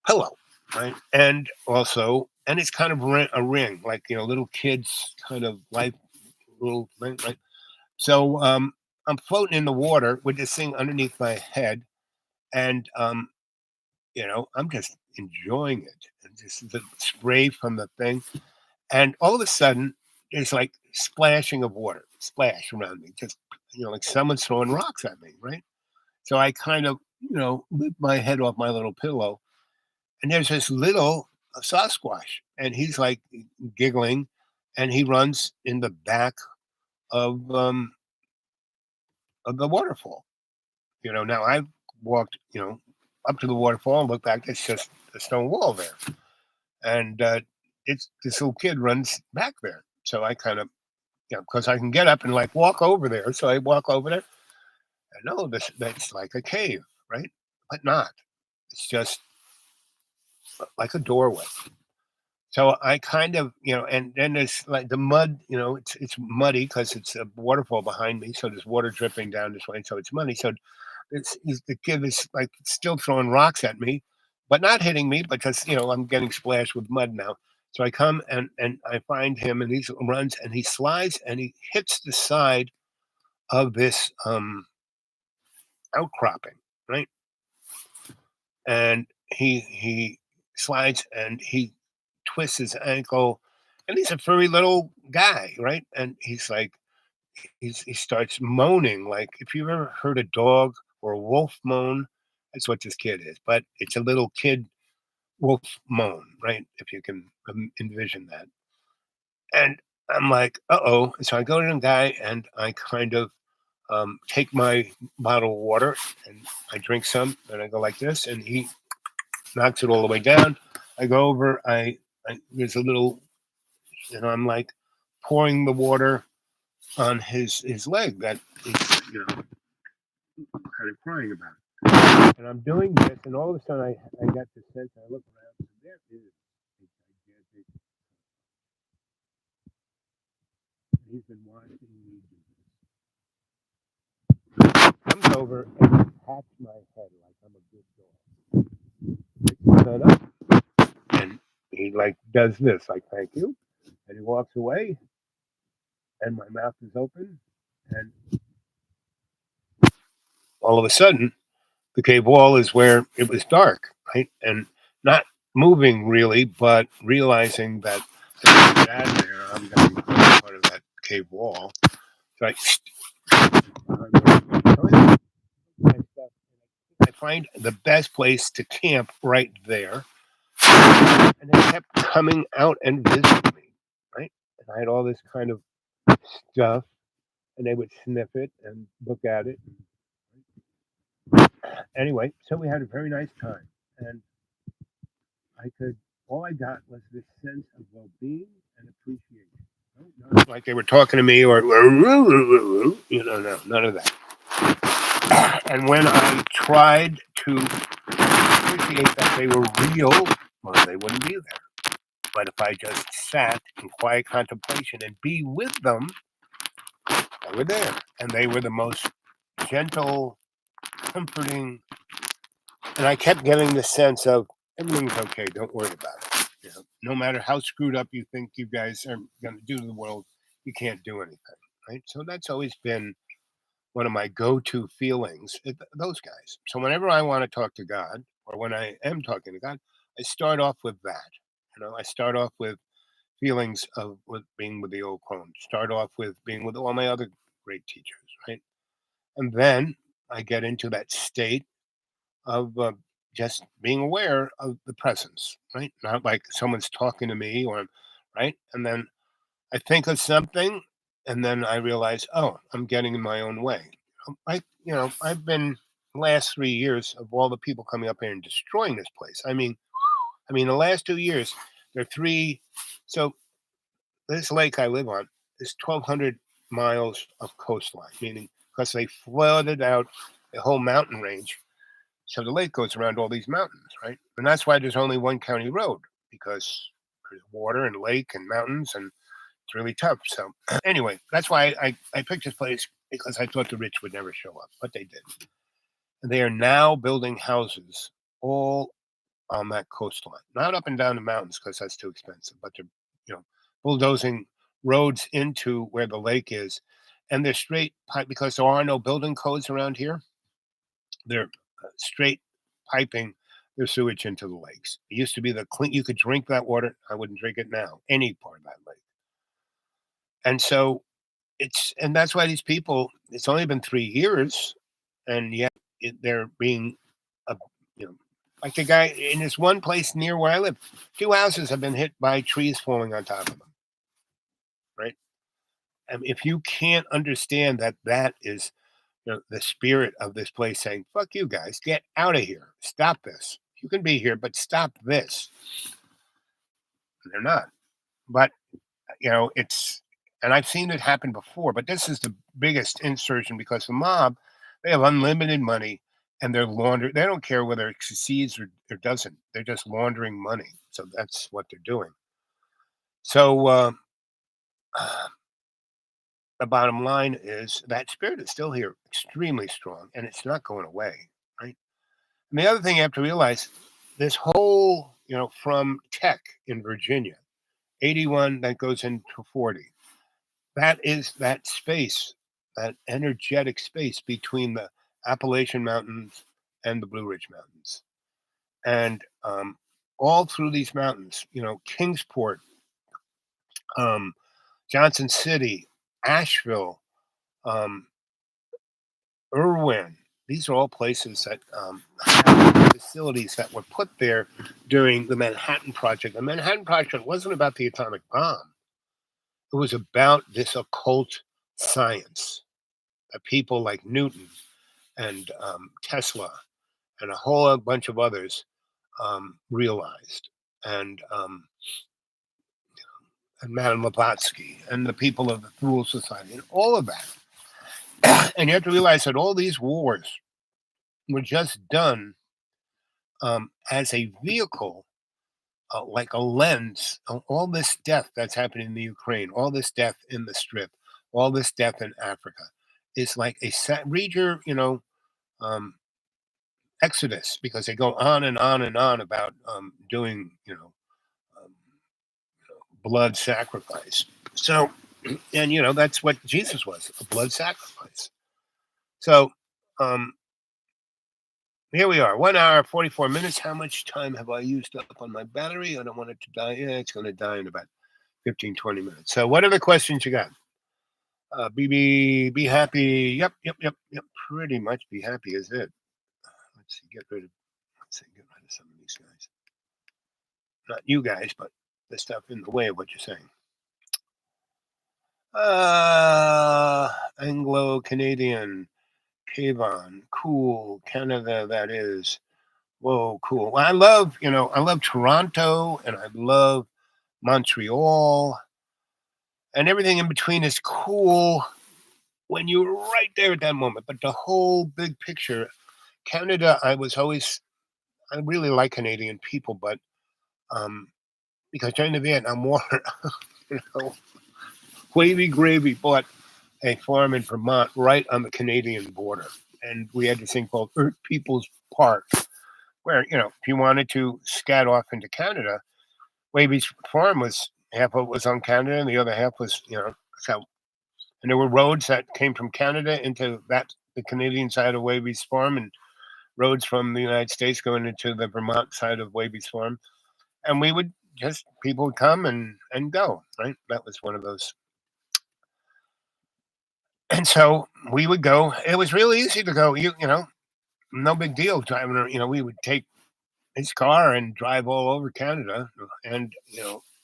pillow, right? And also, and it's kind of a ring, like little kids kind of life little thing, right? So I'm floating in the water with this thing underneath my head, and I'm just enjoying it. And just the spray from the thing, and all of a sudden, there's like splashing of water, splash around me, just like someone's throwing rocks at me, right? So I kind of lift my head off my little pillow, and there's this little Sasquatch, and he's like giggling, and he runs in the back of um, of the waterfall. Now I've walked, up to the waterfall and look back. It's just a stone wall there, and it's this little kid runs back there. So I kind of, because I can get up and like walk over there. So I walk over there. And no, that's like a cave, right? But not. It's just like a doorway. So I kind of, and then there's like the mud, it's muddy because it's a waterfall behind me. So there's water dripping down this way. So it's muddy. So the kid is like still throwing rocks at me, but not hitting me because, I'm getting splashed with mud now. So I come and I find him, and he runs and he slides and he hits the side of this outcropping, right? And he slides and he twists his ankle, and he's a furry little guy, right? And he's like he starts moaning, like if you've ever heard a dog or a wolf moan, that's what this kid is. But it's a little kid wolf moan, right? If you can envision that. And I'm like, uh-oh. So I go to the guy and I kind of take my bottle of water and I drink some, and I go like this, and he knocks it all the way down. I go over, there's a little, I'm like pouring the water on his leg that he's, kind of crying about. And I'm doing this, and all of a sudden I got the sense, I look around, and there is a gigantic, he's been watching me do comes over and pats my head like I'm a good dog. Shut up. And he like does this, like thank you. And he walks away and my mouth is open and all of a sudden the cave wall is where it was dark, right? And not moving really, but realizing that if I get out of there, I'm going to be part of that cave wall. So I find the best place to camp right there. And they kept coming out and visiting me, right? And I had all this kind of stuff, and they would sniff it and look at it. Anyway, so we had a very nice time. And all I got was this sense of well being and appreciation. Right? Not like they were talking to me or, no, none of that. And when I tried to appreciate that they were real, well, they wouldn't be there. But if I just sat in quiet contemplation and be with them, they were there. And they were the most gentle, comforting. And I kept getting the sense of everything's okay. Don't worry about it. No matter how screwed up you think you guys are going to do to the world, you can't do anything. Right. So that's always been one of my go-to feelings. Those guys. So whenever I want to talk to God, or when I am talking to God, I start off with that. I start off with feelings of with being with the old clone. Start off with being with all my other great teachers, right? And then I get into that state of just being aware of the presence, right? Not like someone's talking to me or, right? And then I think of something and then I realize, oh, I'm getting in my own way. I've been the last 3 years of all the people coming up here and destroying this place. I mean, the last 2 years, there are three. So this lake I live on is 1,200 miles of coastline, meaning because they flooded out the whole mountain range. So the lake goes around all these mountains, right? And that's why there's only one county road because there's water and lake and mountains, and it's really tough. So anyway, that's why I picked this place because I thought the rich would never show up, but they did. And they are now building houses all on that coastline, not up and down the mountains because that's too expensive, but they're bulldozing roads into where the lake is, and they're straight pipe because there are no building codes around here. They're straight piping their sewage into the lakes. It used to be the clean. You could drink that water. I wouldn't drink it now. Any part of that lake. And so and that's why these people. It's only been 3 years, and yet they're being, uh, you know, like the guy in this one place near where I live. 2 houses have been hit by trees falling on top of them. Right. And if you can't understand that, that is the spirit of this place saying, fuck you guys, get out of here. Stop this. You can be here, but stop this. And they're not. But, and I've seen it happen before, but this is the biggest insertion because the mob, they have unlimited money and they're laundering. They don't care whether it succeeds or doesn't. They're just laundering money. So that's what they're doing. So the bottom line is that spirit is still here, extremely strong, and it's not going away, right? And the other thing you have to realize, this whole, from Tech in Virginia, 81 that goes into 40, that is that space, that energetic space between the Appalachian Mountains and the Blue Ridge Mountains. And all through these mountains, Kingsport, Johnson City, Asheville, um, Irwin. These are all places that have facilities that were put there during the Manhattan Project. The Manhattan Project wasn't about the atomic bomb. It was about this occult science that people like Newton and Tesla and a whole bunch of others realized. And Madame Blavatsky and the people of the Thule Society and all of that. And you have to realize that all these wars were just done as a vehicle, like a lens. All this death that's happening in the Ukraine, all this death in the Strip, all this death in Africa, is like read your, um, Exodus, because they go on and on and on about doing, um, blood sacrifice. So, and that's what Jesus was, a blood sacrifice. So, um, here we are, 1 hour, 44 minutes. How much time have I used up on my battery? I don't want it to die. Yeah, it's going to die in about 15, 20 minutes. So, what are the questions you got? Be happy. Yep, yep, yep, yep. Pretty much be happy is it. Let's see, get rid of some of these guys. Not you guys, but the stuff in the way of what you're saying. Anglo Canadian, Kavon, cool. Canada, that is. Whoa, cool. Well, I love Toronto, and I love Montreal, and everything in between is cool when you're right there at that moment. But the whole big picture, Canada, I really like Canadian people, but um, because during the Vietnam War, you know, Wavy Gravy bought a farm in Vermont right on the Canadian border, and we had this thing called Earth People's Park, where if you wanted to scat off into Canada, Wavy's farm was half of it was on Canada, and the other half was so. And there were roads that came from Canada into the Canadian side of Wavy's farm, and roads from the United States going into the Vermont side of Wavy's farm. And we would people would come and go, right? That was one of those. And so we would go. It was really easy to go. No big deal driving. We would take his car and drive all over Canada. And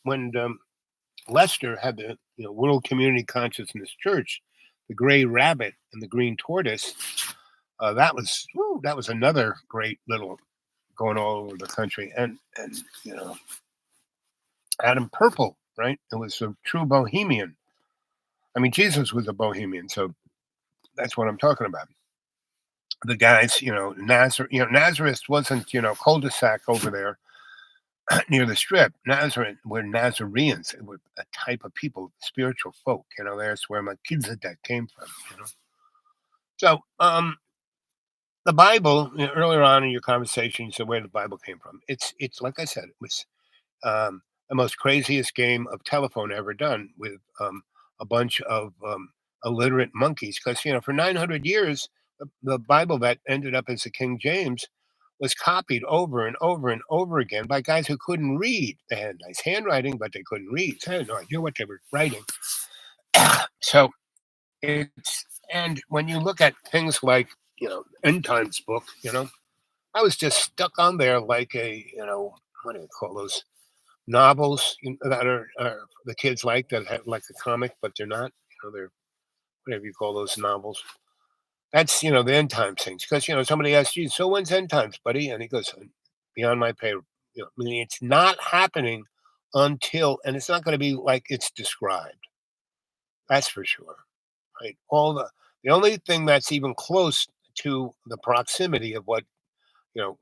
when Lester had the World Community Consciousness Church, the Gray Rabbit and the Green Tortoise, that was another great little going all over the country. And Adam Purple, right? It was a true bohemian. I mean, Jesus was a bohemian, so that's what I'm talking about. The guys, Nazareth wasn't, cul-de-sac over there near the strip. Nazareth were Nazarenes. It were a type of people, spiritual folk. That's where Melchizedek came from. So, the Bible. Earlier on in your conversation, you said where the Bible came from. It's like I said, it was the most craziest game of telephone ever done with a bunch of illiterate monkeys. Because for 900 years, the Bible that ended up as the King James was copied over and over and over again by guys who couldn't read. They had nice handwriting, but they couldn't read. So I had no idea what they were writing. So and when you look at things like End Times book, I was just stuck on there like a what do you call those novels that are the kids like that have like a comic, but they're not. They're whatever you call those novels. That's the end times things, because somebody asked you, so when's end times, buddy? And he goes, beyond my pay. I mean, it's not happening until, and it's not going to be like it's described. That's for sure, right? The only thing that's even close to the proximity of what you know,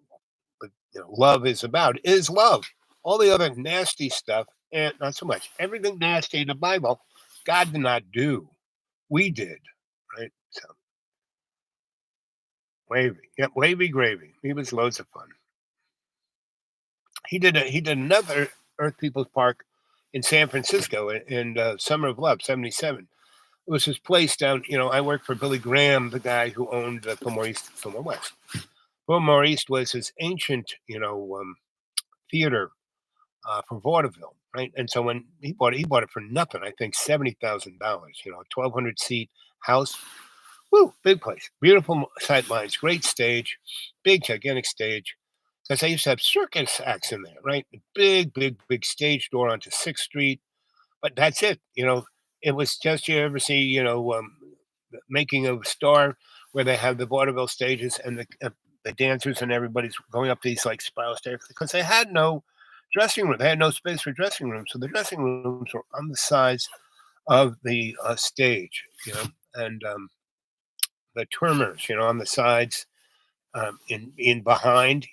love is about is love. All the other nasty stuff, and not so much. Everything nasty in the Bible, God did not do. We did, right? So Wavy, yep, Wavy Gravy. He was loads of fun. He did another Earth People's Park in San Francisco in Summer of Love '77. It was his place down. I worked for Billy Graham, the guy who owned Fillmore East, Fillmore West. Fillmore East was his ancient, theater for vaudeville, right? And so when he bought it for nothing. I think $70,000. 1,200 seat house. Woo, big place, beautiful sight lines, great stage, big gigantic stage. Because they used to have circus acts in there, right? Big, big, big stage door onto 6th Street. But that's it. It was just, you ever see, the Making of a Star, where they have the vaudeville stages and the dancers and everybody's going up these like spiral stairs, because they had no dressing room. They had no space for dressing rooms. So the dressing rooms were on the sides of the stage, and the Termers, on the sides, in behind,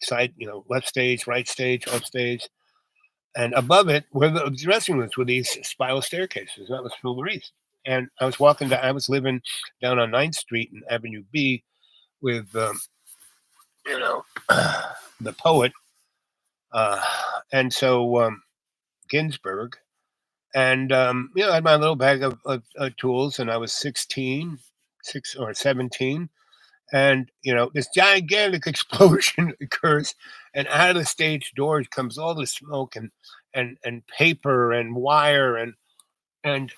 side, left stage, right stage, up stage, and above it were the dressing rooms with these spiral staircases. That was Fillmore East. And I was walking down. I was living down on 9th Street and Avenue B with you know the poet, uh, and so Ginsberg. And I had my little bag of tools, and I was 16, 17, and this gigantic explosion occurs, and out of the stage doors comes all the smoke and paper and wire and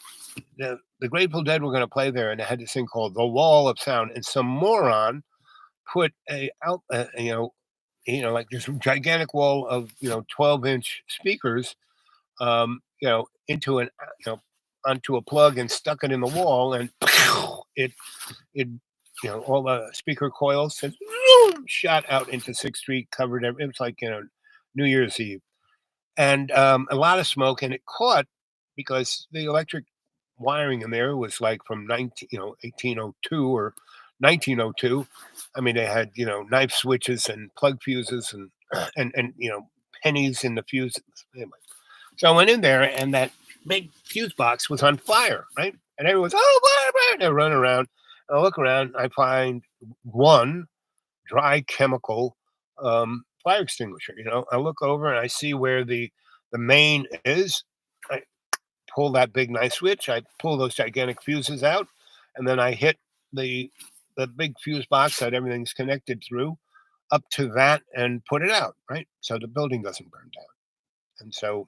the Grateful Dead were going to play there, and they had this thing called the Wall of Sound, and some moron put a out like this gigantic wall of 12-inch speakers into onto a plug and stuck it in the wall, and it all the speaker coils and shot out into 6th Street, covered it was like New Year's Eve, and a lot of smoke, and it caught because the electric wiring in there was like from 1802 or 1902. I mean, they had knife switches and plug fuses and and pennies in the fuses. Anyway, so I went in there, and that big fuse box was on fire, right? And everyone's, oh, fire! They run around. I look around. I find one dry chemical fire extinguisher. I look over and I see where the main is. I pull that big knife switch. I pull those gigantic fuses out, and then I hit the big fuse box that everything's connected through up to that and put it out, right? So the building doesn't burn down. And so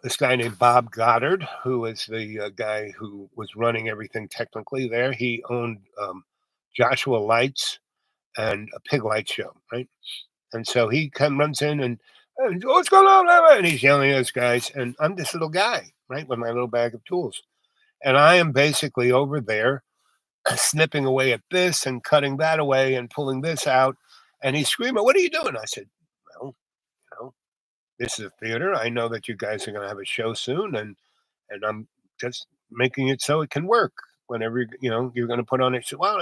this guy named Bob Goddard, who was the guy who was running everything technically there. He owned Joshua Lights and a pig light show, right? And so he runs in and what's going on? And he's yelling at us guys. And I'm this little guy, right, with my little bag of tools. And I am basically over there snipping away at this and cutting that away and pulling this out. And he's screaming, "What are you doing?" I said, "Well, this is a theater. I know that you guys are going to have a show soon, and I'm just making it so it can work whenever you're going to put on it." So, well,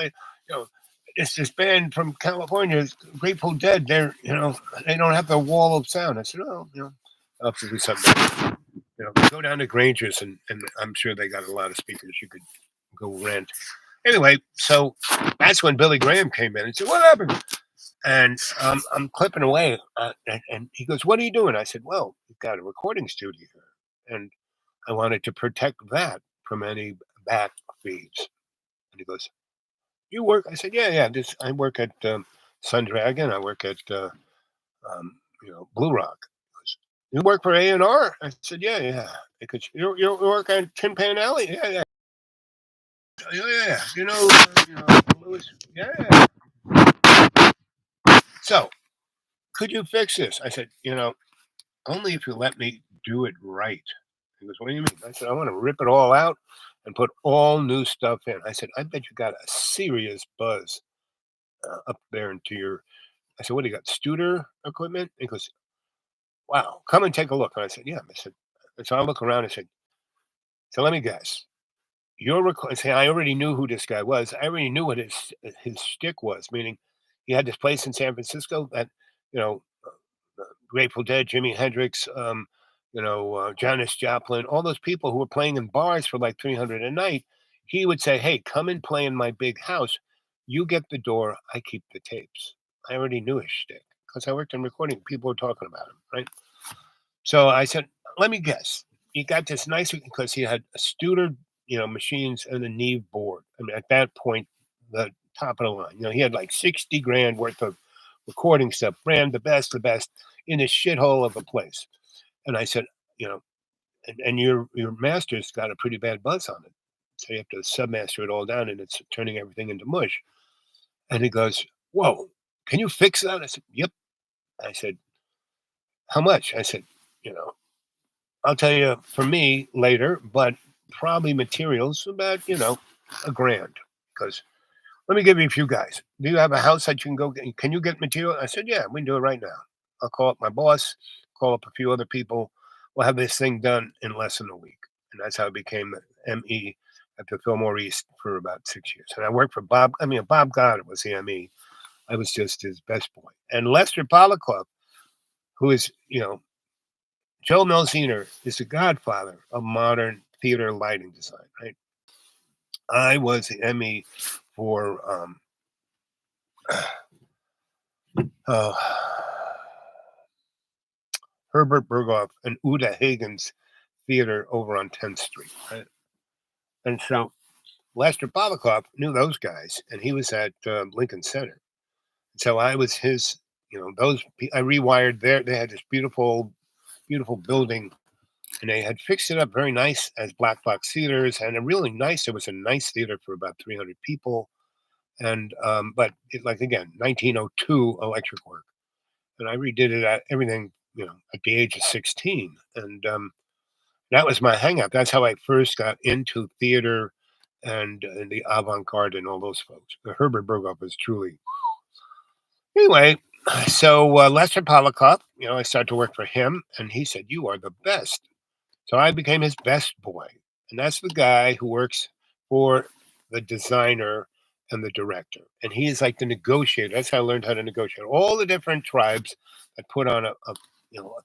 it's this band from California, Grateful Dead. They don't have the wall of sound. I said, "Oh, I'll have to do something. Go down to Granger's, and I'm sure they got a lot of speakers you could go rent." Anyway, so that's when Billy Graham came in and said, "What happened?" And I'm clipping away, and he goes, "What are you doing?" I said, "Well, we've got a recording studio here, and I wanted to protect that from any back feeds." And he goes, "You work?" I said, "Yeah. I work at Sun Dragon. I work at Blue Rock." He goes, "You work for A&R?" I said, "Yeah." Because you work at Tin Pan Alley? Yeah. Yeah. Louis? Yeah. So, could you fix this? I said, only if you let me do it right. He goes, "What do you mean?" I said, "I want to rip it all out and put all new stuff in." I said, "I bet you got a serious buzz up there into your." I said, "What do you got? Studer equipment?" He goes, "Wow, come and take a look." And I said, "Yeah." I said, and so I look around and said, "So let me guess. Say, I already knew who this guy was. I already knew what his shtick was, meaning he had this place in San Francisco that, you know, Grateful Dead, Jimi Hendrix, Janis Joplin, all those people who were playing in bars for like 300 a night. He would say, "Hey, come and play in my big house. You get the door. I keep the tapes." I already knew his shtick because I worked in recording. People were talking about him, right? So I said, "Let me guess. He got this nice because he had a Studer, machines and a Neve board. I mean, at that point, the top of the line. He had like 60 grand worth of recording stuff, brand the best in a shithole of a place." And I said, you know, and your master's got a pretty bad buzz on it. So you have to submaster it all down and it's turning everything into mush. And he goes, "Whoa, can you fix that?" I said, "Yep." I said, "How much?" I said, you know, "I'll tell you for me later, but probably materials about, a grand. Because let me give you a few guys. Do you have a house that you can go get? Can you get material?" I said, "Yeah, we can do it right now. I'll call up my boss, call up a few other people. We'll have this thing done in less than a week." And that's how I became the ME at the Fillmore East for about 6 years. And I worked for Bob Goddard was the ME. I was just his best boy. And Lester Polakov, who is, Joe Melziner is the godfather of modern theater lighting design, right? I was the ME for uh, Herbert Berghoff and Uta Hagen's theater over on 10th Street, right? And so Lester Pavlikov knew those guys, and he was at Lincoln Center. So I was his, I rewired there. They had this beautiful, beautiful building, and they had fixed it up very nice as Black Box Theaters, and it was a nice theater for about 300 people. And, but like again, 1902 electric work. And I redid it everything, at the age of 16. And that was my hangout. That's how I first got into theater and the avant-garde and all those folks. Herbert Berghoff was truly. Anyway, so Lester Pavlikov, I started to work for him, and he said, "You are the best." So I became his best boy, and that's the guy who works for the designer and the director, and he is like the negotiator. That's how I learned how to negotiate. All the different tribes that put on a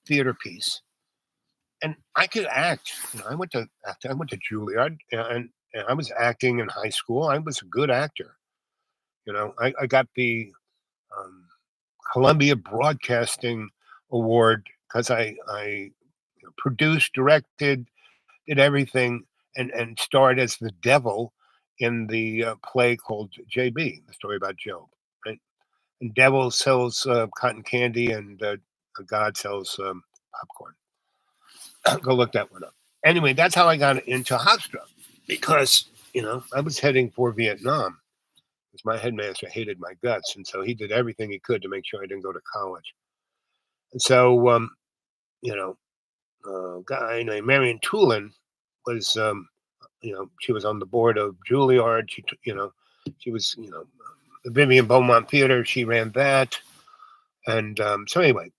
theater piece, and I could act. I went to act. I went to Juilliard, and I was acting in high school. I was a good actor. I got the um, Columbia Broadcasting Award because I produced, directed, did everything, and starred as the devil in the play called JB, the story about Job. Right, and devil sells cotton candy, and God sells popcorn. Go look that one up. Anyway, that's how I got into Hofstra because I was heading for Vietnam because my headmaster hated my guts, and so he did everything he could to make sure I didn't go to college. And so, you know, a guy named Marion Tulin was, she was on the board of Juilliard. She was, the Vivian Beaumont Theater. She ran that, and so anyway,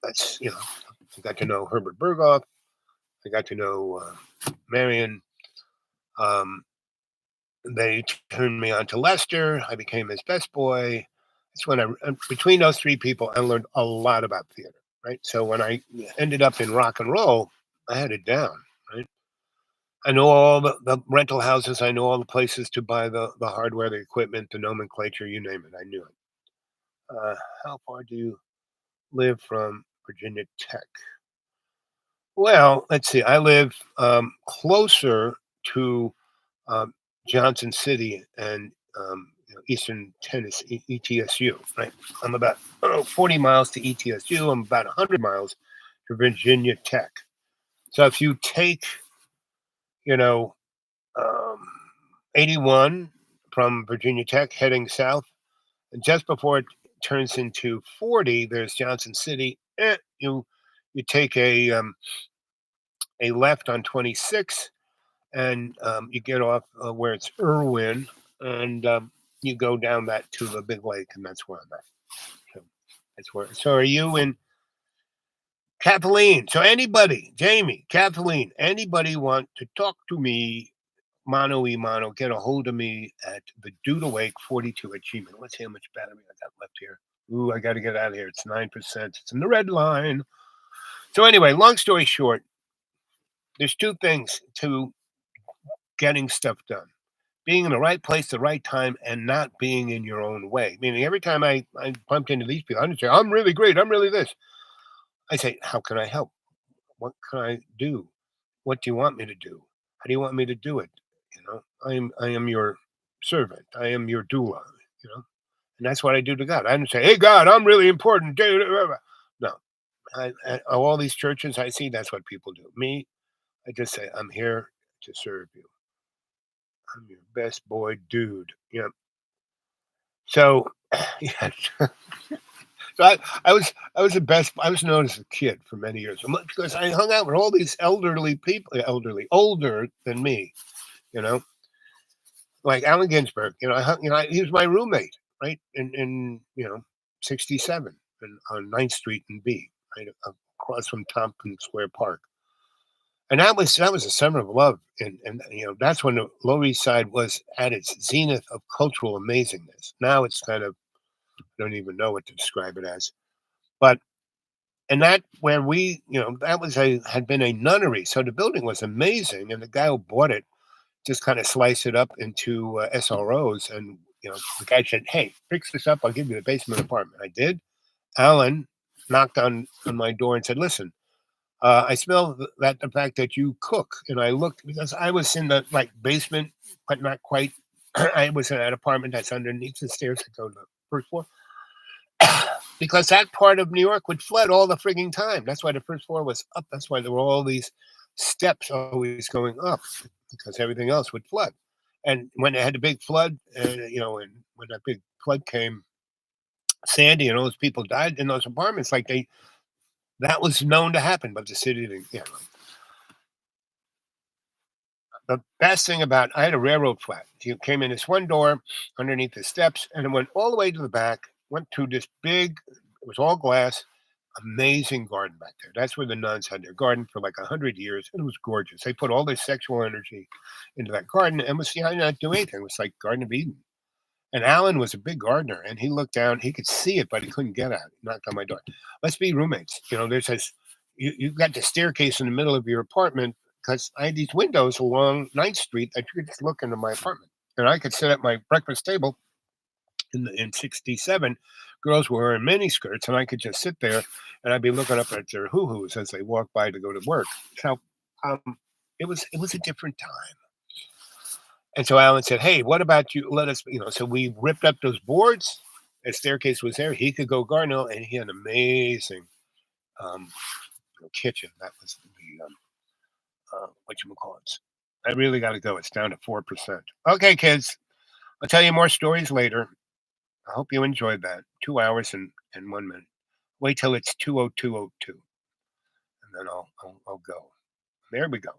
that's I got to know Herbert Berghoff. I got to know Marion. Um, they turned me on to Lester. I became his best boy. That's when between those three people, I learned a lot about theater. Right. So when I ended up in rock and roll, I had it down. Right. I know all the rental houses. I know all the places to buy the hardware, the equipment, the nomenclature, you name it. I knew it. How far do you live from Virginia Tech? Well, let's see. I live closer to um, Johnson City and Eastern Tennessee, ETSU. Right. I'm about 40 miles to ETSU. I'm about 100 miles to Virginia Tech. So if you take, you know, um, 81 from Virginia Tech heading south, and just before it turns into 40, there's Johnson City. You take a left on 26, and you get off where it's Irwin, and you go down that to the big lake, and that's where I'm at. So that's where. So are you in Kathleen? So anybody, Jamie, Kathleen, anybody want to talk to me? Mano y mano, get a hold of me at the Dude Awake 42 at Gmail. Let's see how much battery I got left here. Ooh, I got to get out of here. It's 9%. It's in the red line. So anyway, long story short, there's two things to getting stuff done. Being in the right place, the right time, and not being in your own way. Meaning every time I bumped into these people, I didn't say, I'm really great, I'm really this. I say, how can I help? What can I do? What do you want me to do? How do you want me to do it? I am your servant. I am your doula, and that's what I do to God. I didn't say, hey, God, I'm really important. No, all these churches I see, that's what people do. Me, I just say, I'm here to serve you. I'm your best boy, dude. Yeah. So, yeah. So I was the best. I was known as a kid for many years because I hung out with all these elderly people, older than me, you know, like Allen Ginsberg. He was my roommate, right, in 67 on 9th Street in B, right across from Tompkins Square Park. And that was a summer of love, and that's when the Lower East Side was at its zenith of cultural amazingness. Now it's kind of, I don't even know what to describe it as, but And that where we, that had been a nunnery. So the building was amazing. And the guy who bought it just kind of sliced it up into SROs. And, the guy said, "Hey, fix this up. I'll give you the basement apartment." I did. Alan knocked on my door and said, "Listen, I smell that the fact that you cook." And I looked because I was in the basement, but not quite. I was in that apartment that's underneath the stairs that go to the first floor. Because that part of New York would flood all the frigging time. That's why the first floor was up. That's why there were all these steps always going up because everything else would flood. And when they had a big flood, and when that big flood came, Sandy and all those people died in those apartments. That was known to happen, but the city didn't. The best thing about I had a railroad flat. You came in this one door underneath the steps, and it went all the way to the back. Went through this big. It was all glass. Amazing garden back there. That's where the nuns had their garden for like 100 years, and it was gorgeous. They put all their sexual energy into that garden, and was not do anything. It was like Garden of Eden. And Alan was a big gardener, and he looked down. He could see it, but he couldn't get at it. He knocked on my door. Let's be roommates. There's this. You've got the staircase in the middle of your apartment because I had these windows along 9th Street that you could just look into my apartment, and I could sit at my breakfast table. In '67, girls were wearing mini skirts, and I could just sit there, and I'd be looking up at their hoo-hoos as they walk by to go to work. So it was a different time. And so Alan said, "Hey, what about you? Let us." So we ripped up those boards. The staircase was there. He could go garden, and he had an amazing um, kitchen. That was the whatchamacallits. I really got to go. It's down to 4%. Okay, kids. I'll tell you more stories later. I hope you enjoyed that. 2 hours and 1 minute. Wait till it's 2:02:02, and then I'll go. There we go.